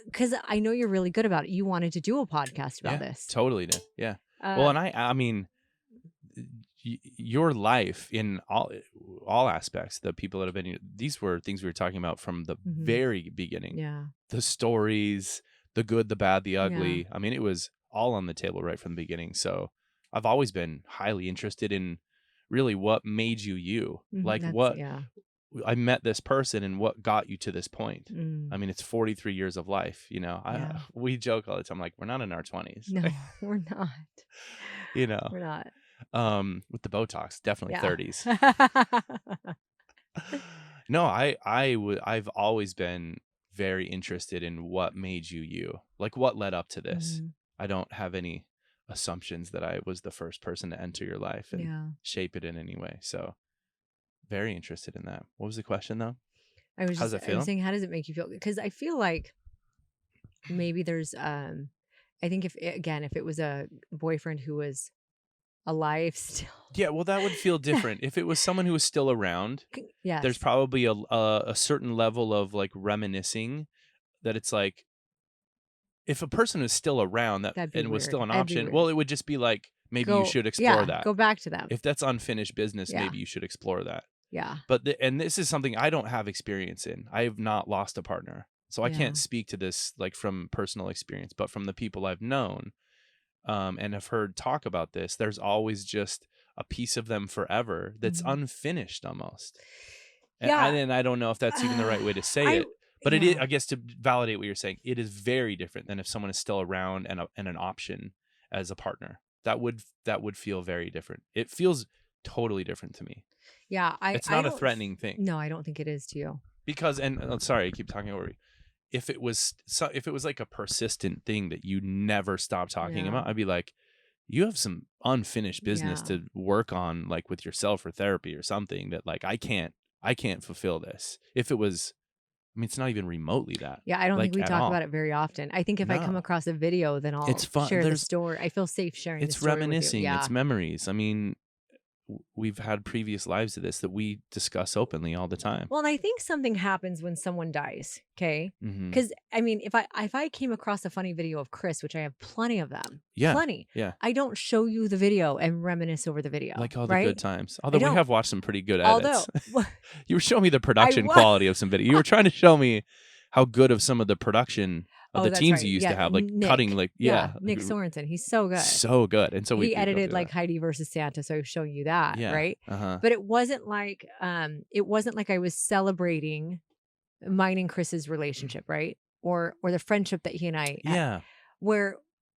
because I know you're really good about it. You wanted to do a podcast about this. Totally did. Yeah. Well, and I mean, your life in all aspects, the people that have been, these were things we were talking about from the very beginning. Yeah. The stories, the good, the bad, the ugly. I mean, it was all on the table right from the beginning. So I've always been highly interested in really what made you. Like I met this person and what got you to this point. I mean, it's 43 years of life, you know. We joke all the time, like, we're not in our 20s. No, we're not. You know. We're not. With the Botox, definitely 30s. No, I've always been very interested in what made you. Like what led up to this. I don't have any assumptions that I was the first person to enter your life and shape it in any way. So very interested in that. What was the question though? I was saying, how does it make you feel? Because I feel like maybe there's I think if it was a boyfriend who was alive still. Yeah, well, that would feel different. If it was someone who was still around, there's probably a certain level of like reminiscing that it's like, if a person is still around and was still an option, well, it would just be like maybe you should explore that. Go back to them. If that's unfinished business, Yeah. maybe you should explore that. Yeah. But and this is something I don't have experience in. I have not lost a partner. So I Yeah. can't speak to this like from personal experience, but from the people I've known and have heard talk about this, there's always just a piece of them forever that's unfinished almost. Yeah. And I don't know if that's even the right way to say it, but it is, I guess, to validate what you're saying, it is very different than if someone is still around and an option as a partner. That would feel very different. It feels totally different to me. Yeah. It's not a threatening thing. No, I don't think it is to you. Because, and I'm sorry, I keep talking over you. If it was like a persistent thing that you never stop talking about, I'd be like, you have some unfinished business to work on, like with yourself or therapy or something that like I can't fulfill this. If it was, I mean, it's not even remotely that. Yeah, I don't think we talk all. about it very often. I think if I come across a video, then I'll share the story. I feel safe sharing the story. It's reminiscing. With you. Yeah. It's memories. I mean, we've had previous lives to this that we discuss openly all the time. Well, and I think something happens when someone dies. Okay, Mm-hmm. because I mean, if I came across a funny video of Chris, which I have plenty of them, plenty, I don't show you the video and reminisce over the video, like all the right? good times. Although we have watched some pretty good edits. Although you were showing me the production quality of some video. You were trying to show me how good of some of the production of the teams you used to have, like Nick. cutting, like Nick Sorensen, he's so good, and so he edited like Heidi versus Santa, so I was showing you that, right? But it wasn't like I was celebrating mine and Chris's relationship, right? Or the friendship that he and I had, where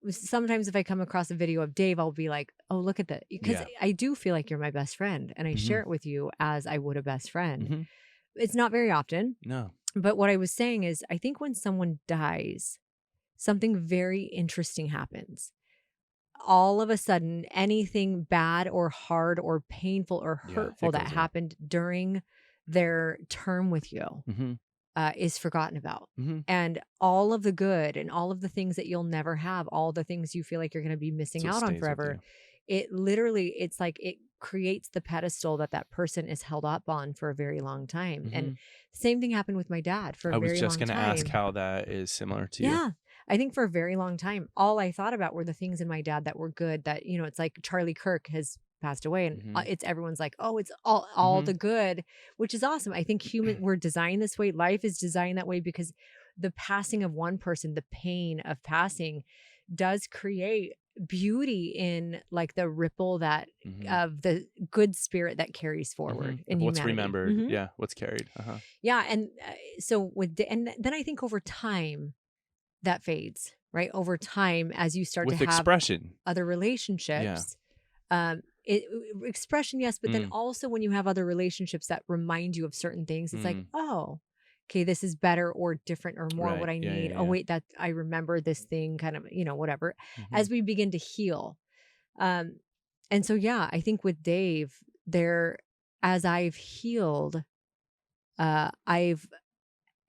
sometimes if I come across a video of Dave, I'll be like, oh, look at that, because I do feel like you're my best friend, and I share it with you as I would a best friend. It's not very often. No. But what I was saying is, I think when someone dies, something very interesting happens. All of a sudden, anything bad or hard or painful or hurtful that happened during their term with you is forgotten about. And all of the good and all of the things that you'll never have, all the things you feel like you're going to be missing out on forever, it's like it creates the pedestal that person is held up on for a very long time. And same thing happened with my dad for a very long time. I was just going to ask how that is similar to you. Yeah. I think for a very long time, all I thought about were the things in my dad that were good, that, it's like Charlie Kirk has passed away, and it's everyone's like, oh, it's all the good, which is awesome. I think we're designed this way. Life is designed that way because the passing of one person, the pain of passing, does create beauty in like the ripple that of the good spirit that carries forward in what's humanity. Remembered. What's carried. Yeah. And so and then I think over time that fades, right? Over time, as you start to have expression, other relationships, expression, yes, but then also when you have other relationships that remind you of certain things, it's like, oh, okay, this is better or different or more what I need. Oh, wait, that I remember this thing, kind of, whatever, as we begin to heal. And so, I think with Dave as I've healed, I've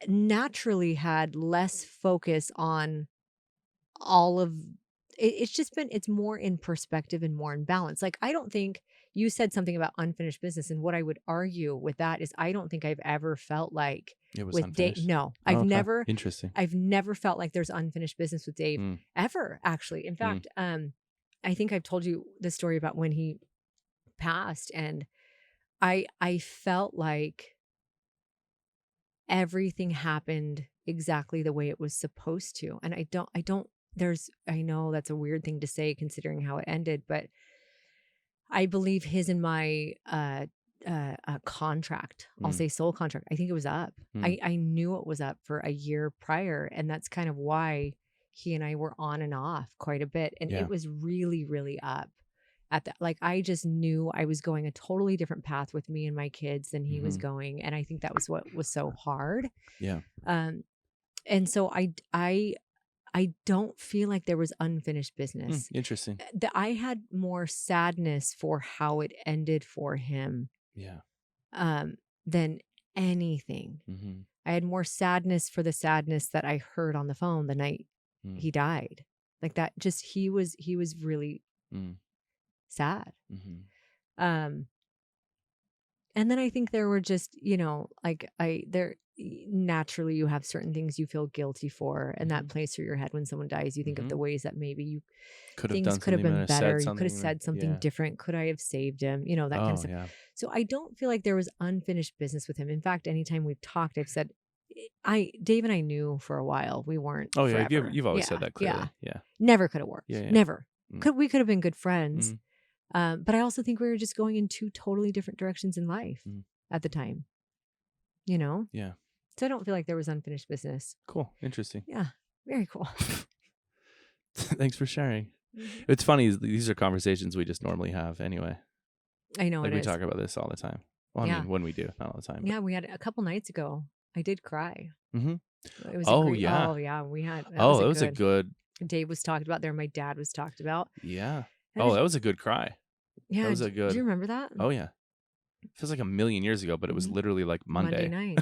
naturally had less focus on all of it's more in perspective and more in balance. Like, I don't think you said something about unfinished business, and what I would argue with that is I don't think I've ever felt like it was with Dave. No, I've never. Interesting. I've never felt like there's unfinished business with Dave ever. Actually, in fact, I think I've told you the story about when he passed, and I felt like everything happened exactly the way it was supposed to. And I know that's a weird thing to say considering how it ended, but I believe his and my contract, I'll say soul contract, I think it was up. I knew it was up for a year prior. And that's kind of why he and I were on and off quite a bit. And it was really, really up at that. Like, I just knew I was going a totally different path with me and my kids than he was going. And I think that was what was so hard. Yeah. And so I don't feel like there was unfinished business. Interesting. I had more sadness for how it ended for him. Yeah. Than anything. I had more sadness for the sadness that I heard on the phone the night he died. Like that, just he was really sad. And then I think there were just, like naturally you have certain things you feel guilty for, and that Mhm. plays through your head when someone dies. You think of Mhm. the ways that maybe Could have things done could have something, might been have said better. You could have something, or said something yeah. different. Could I have saved him? That kind of Oh, stuff. yeah. So I don't feel like there was unfinished business with him. In fact, anytime we've talked, I've said, Dave and I knew for a while we weren't Oh, yeah, forever. you've always said Yeah, that yeah. clearly. Yeah. Never could have Yeah, worked. yeah. Never. Mm. We could have been good friends. Mhm. But I also think we were just going in two totally different directions in life Mhm. at the time. You know? Yeah. So I don't feel like there was unfinished business. Cool. Interesting. Yeah. Very cool. Thanks for sharing. Mhm. It's funny, these are conversations we just normally have anyway. I know Like it we is. talk about this all the time. Well, I Yeah. mean, when we do, not all the time. Yeah, we had a couple nights ago. I did cry. Mm-hmm. It was a Oh, great. yeah. Oh yeah, we had. That Oh, was that a was a good. good. Dave was talked about there. My dad was talked about. Yeah. And Oh, that was a good cry. yeah. That was a Do good. you remember that? Oh, yeah. Feels like a million years ago, but it was Mhm. literally like Monday Monday. night.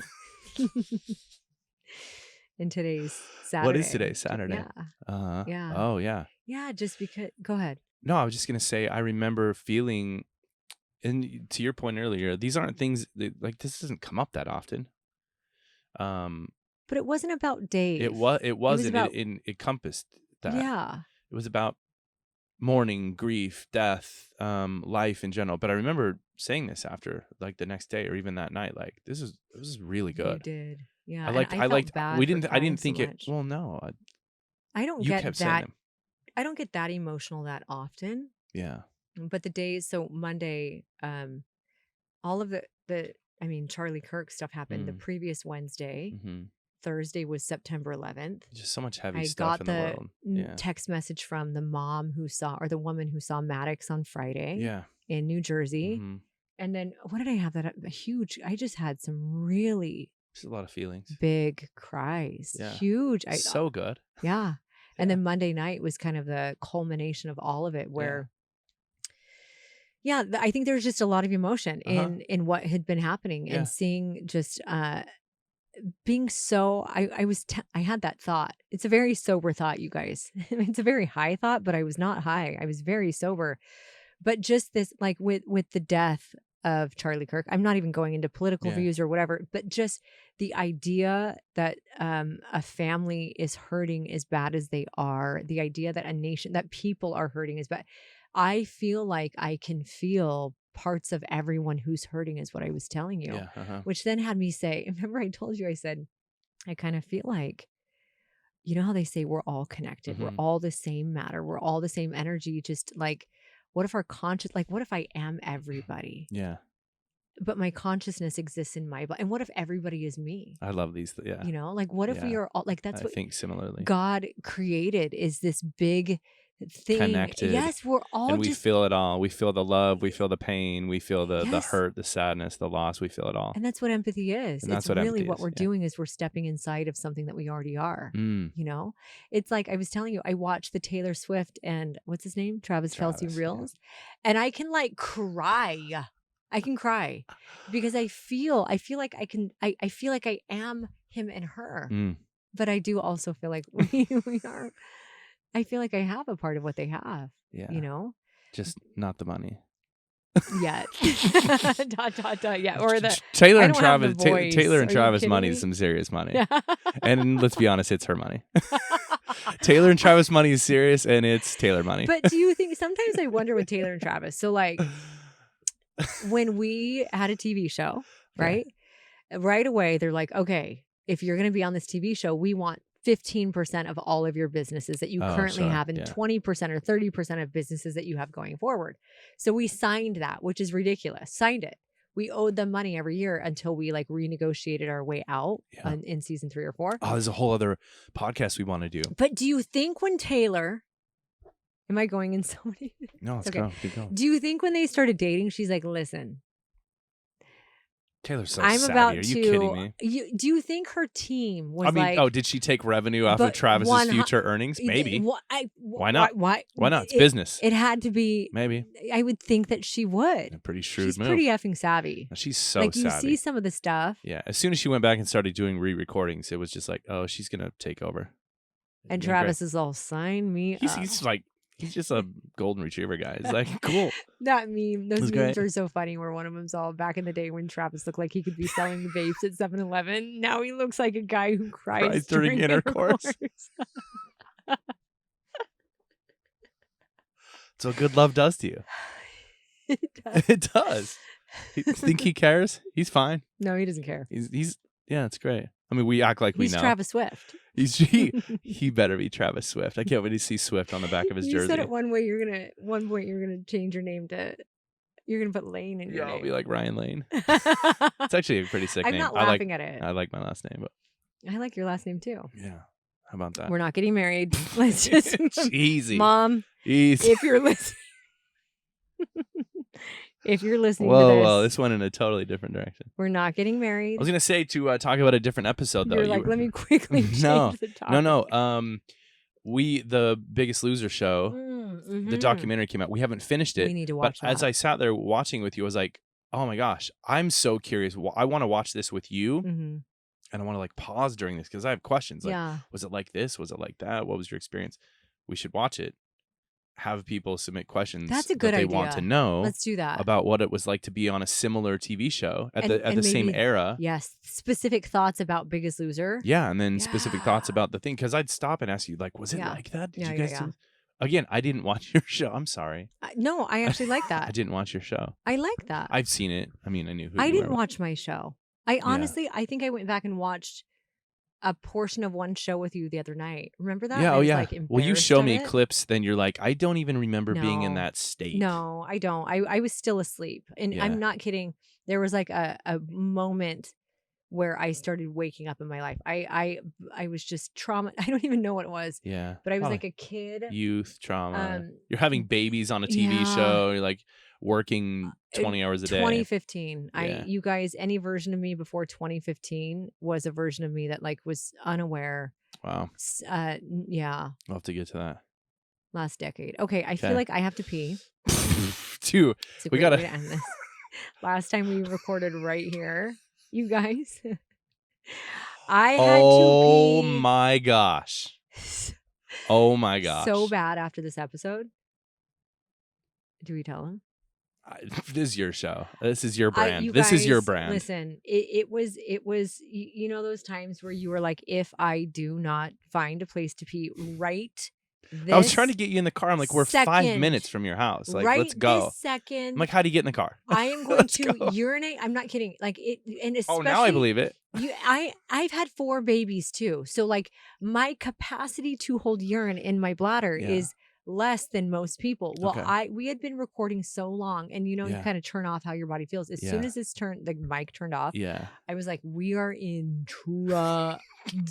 And today's Saturday. What is today? Saturday. Yeah. Yeah. Oh, yeah. Yeah. Just because. Go ahead. No, I was just gonna say I remember feeling, and to your point earlier, these aren't things that, like, this doesn't come up that often. But it wasn't about Dave. It wasn't. about. It encompassed that. Yeah. It was about mourning, grief, death, life in general. But I remember saying this after, like, the next day or even that night, like, this is really You good. did. Yeah. I and liked. I I felt liked. bad We for didn't. I crying didn't so think it. much. Well, no. I don't You get kept saying that. them. I don't get that emotional that often. Yeah. But the days, so Monday, all of Charlie Kirk stuff happened the previous Wednesday. Mm-hmm. Thursday was September 11th. Just so much heavy I stuff got in the the world. Yeah. text message from the mom the woman who saw Maddox on Friday Yeah. in New Jersey. Mm-hmm. And then what did I have I just had some really Just a lot of feelings. big cries. Yeah. Huge. So good. Yeah. And then Monday night was kind of the culmination of all of it where, I think there's just a lot of emotion in what had been happening and seeing just being so, I had that thought. It's a very sober thought, you guys. It's a very high thought, but I was not high. I was very sober. But just this, like with the death of Charlie Kirk, I'm not even going into political views or whatever, but just the idea that a family is hurting as bad as they are, the idea that that people are hurting as bad. I feel like I can feel parts of everyone who's hurting is what I was telling you, which then had me say, remember I told you, I said, I kind of feel like, you know how they say we're all connected. We're all the same matter. We're all the same energy. Just like, what if what if I am everybody? Yeah. But my consciousness exists in my body. And what if everybody is me? I love these. Yeah. Like what if we are all like, that's I what think similarly. God created is this big thing. Connected. Yes, we're all and we feel it all. We feel the love. We feel the pain. We feel the hurt, the sadness, the loss. We feel it all. And that's what empathy is. And that's it's really empathy what is, we're doing is we're stepping inside of something that we already are. It's like I was telling you, I watched the Taylor Swift and what's his name? Travis Kelce reels. And I can like cry. I can cry because I feel like I feel like I am him and her. But I do also feel like we are. I feel like I have a part of what they have. Yeah. Just not the money. Yet. Yeah. Or the Taylor and Travis money is some serious money. Yeah. And let's be honest, it's her money. Taylor and Travis money is serious and it's Taylor money. But do you think sometimes I wonder with Taylor and Travis? So like when we had a TV show, right? Right away, they're like, okay, if you're going to be on this TV show, we want 15% of all of your businesses that you currently have and 20% or 30% of businesses that you have going forward. So we signed that, which is ridiculous. Signed it. We owed them money every year until we like renegotiated our way out in season 3 or 4. Oh, there's a whole other podcast we want to do. But do you think when Taylor... Am I going in so many? No, let's go. Keep going. Do you think when they started dating, she's like, listen, Taylor's so I'm savvy. about Are to. you kidding me? Do you think her team was like? Did she take revenue off of Travis's future earnings? Maybe. Why not? Why not? It's business. It had to be. Maybe. I would think that she would. A pretty shrewd She's move. pretty effing savvy. She's so like you savvy. see some of the stuff. Yeah. As soon as she went back and started doing re-recordings, it was just like, oh, she's gonna take over. And Travis is all sign me up. He's like, He's just a golden retriever guy. It's like, cool. That meme, those That's memes great. are so funny where one of them's all back in the day when Travis looked like he could be selling vapes at 7-Eleven. Now he looks like a guy who cries during intercourse. So good love does to you. It does. It does. You think he cares? He's fine. No, he doesn't care. He's yeah, it's great. I mean, we act like we He's know. Travis Swift. He better be Travis Swift. I can't wait to see Swift on the back of his You jersey. said at one point you're gonna change your name to. You're gonna put Lane in your name. I'll be like Ryan Lane. It's actually a pretty sick I'm name. not laughing at it. I like my last name, but I like your last name too. yeah. How about that? We're not getting married. Let's just easy. Mom, Easy. if you're listening. If you're listening whoa, to this, whoa, this went in a totally different direction. we're not getting married. I was gonna say to talk about a different episode though. You're like, let me quickly change the topic. No. The Biggest Loser show, the documentary came out. We haven't finished it. We need to watch But as I sat there watching with you, I was like, oh my gosh, I'm so curious. I want to watch this with you, and I want to like pause during this because I have questions. Like, was it like this? Was it like that? What was your experience? We should watch it. Have people submit questions That's a good that they idea. want to know. Let's do that. About what it was like to be on a similar TV show at the same era. Yes, specific thoughts about Biggest Loser. Yeah, and then specific thoughts about the thing. Because I'd stop and ask you, like, was it like that? Did you guys do? Again, I didn't watch your show. I'm sorry. No, I actually like that. I didn't watch your show. I like that. I've seen it. I mean, I knew who I you didn't were. watch my show. I honestly, I think I went back and watched a portion of one show with you the other night. Remember that? Yeah. I Oh, was, yeah. like, Well, you show me embarrassed of it. clips, then you're like, I don't even remember being in that state. No, I don't. I was still asleep. And I'm not kidding. There was like a moment where I started waking up in my life. I was just trauma. I don't even know what it was. Yeah. But I was like a kid. Youth trauma. You're having babies on a TV show. You're like working 20 hours a day. 2015. You guys, any version of me before 2015 was a version of me that like was unaware. Wow. Yeah. We'll have to get to that. Last decade. Okay. I feel like I have to pee. Dude, we got to end this. Last time we recorded right here, you guys. I had to pee. Oh my gosh. Oh my gosh. So bad after this episode. Do we tell him? This is your show. This is your brand. This is your brand. Listen, it was, you know, those times where you were like, if I do not find a place to pee right this I was trying to get you in the car. I'm like, we're 5 minutes from your house. Like, let's go. This second. I'm like, how do you get in the car? I am going to urinate. I'm not kidding. Like it, and especially. Oh, now I believe it. I've had 4 babies too. So like my capacity to hold urine in my bladder is less than most people. Well, we had been recording so long, and you know, you kind of turn off how your body feels. As soon as the mic turned off, I was like, we are in trouble.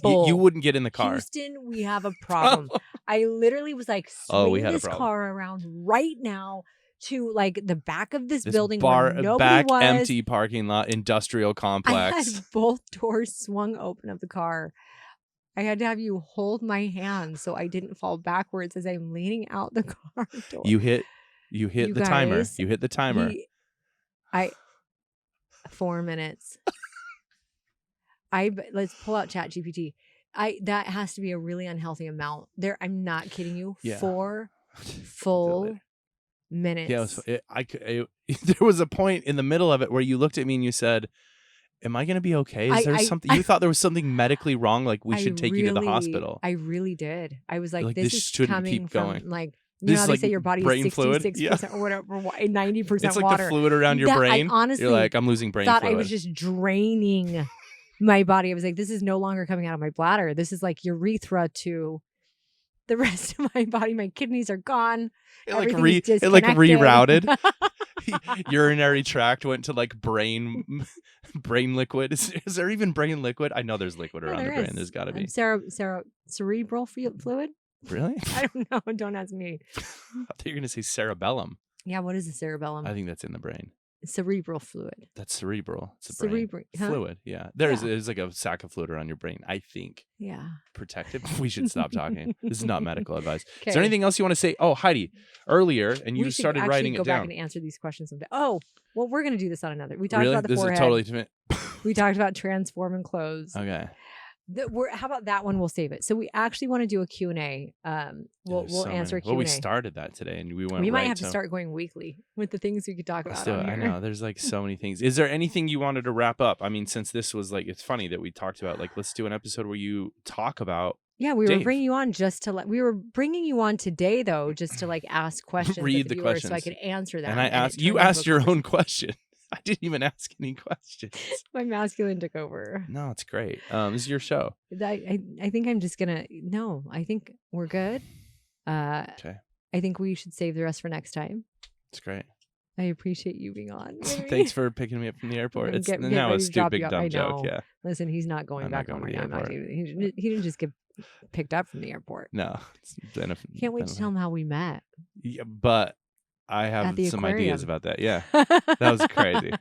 You wouldn't get in the car. Houston, we have a problem. I literally was like, swing this car around right now to like the back of this building where nobody was. Empty parking lot, industrial complex. I had both doors swung open of the car. I had to have you hold my hand so I didn't fall backwards as I'm leaning out the car door. You hit the timer. You hit the timer. 4 minutes. Let's pull out ChatGPT. That has to be a really unhealthy amount. I'm not kidding you. 4 full minutes. Yeah, there was a point in the middle of it where you looked at me and you said, am I going to be okay? Is there something you thought there was something medically wrong? Like we should take you to the hospital. I really did. I was like, this is coming keep going. from like, you know how they say your body is 66% or whatever, 90% it's like water. The fluid around your brain. Honestly, you're like, I'm losing brain fluid. I was just draining my body. I was like, this is no longer coming out of my bladder. This is like urethra to the rest of my body. My kidneys are gone. It rerouted. Urinary tract went to like brain liquid. Is there even brain liquid? I know there's liquid around the brain. There's got to be. Cerebral fluid? Really? I don't know. Don't ask me. I thought you were going to say cerebellum. Yeah, what is the cerebellum? I think that's in the brain. Cerebral fluid. That's cerebral. It's a brain. Fluid. Yeah. There's like a sack of fluid around your brain, I think. Yeah. Protective. We should stop talking. This is not medical advice. Is there anything else you want to say? Oh, Heidi, earlier, and you started writing it down. Go back and answer these questions someday. Oh, well, we're going to do this on another. We talked about the this forehead. Is totally we talked about transforming clothes. Okay. How about that one? We'll save it. So we actually want to do a Q&A. We'll so answer many. a Q&A. Well, we started that today and we went We might right have to to start going weekly with the things we could talk let's about do on it. I here. know there's like so many things. Is there anything you wanted to wrap up? I mean, since this was like, it's funny that we talked about like, let's do an episode where you talk about Yeah, we were Dave. bringing you on we were bringing you on today though, just to like ask questions of Read the the viewers so I questions. could answer them. And I asked, it you turned into asked a your own conversation. question. I didn't even ask any questions. My masculine took over. No, it's great. This is your show. I think I'm just gonna no. I think we're good. Okay, I think we should save the rest for next time. it's great. I appreciate you being on. Thanks for picking me up from the airport. It's Get now a ready to drop stupid you off. dumb I joke. know. Yeah. Listen, he's not going I'm back not home going to right the now. airport. He didn't just get picked up from the airport. No. Can't wait to tell him how we met. Yeah, but I have the some aquarium. ideas about that. Yeah. That was crazy.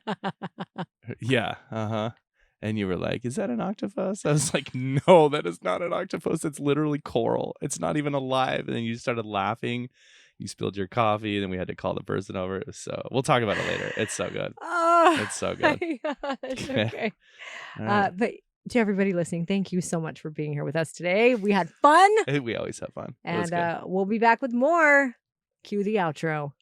Yeah. Uh-huh. And you were like, is that an octopus? I was like, no, that is not an octopus. It's literally coral. It's not even alive. And then you started laughing. You spilled your coffee. Then we had to call the person over. It was we'll talk about it later. It's so good. Oh, It's so good. Okay. Right. But to everybody listening, thank you so much for being here with us today. We had fun. We always have fun. And we'll be back with more. Cue the outro.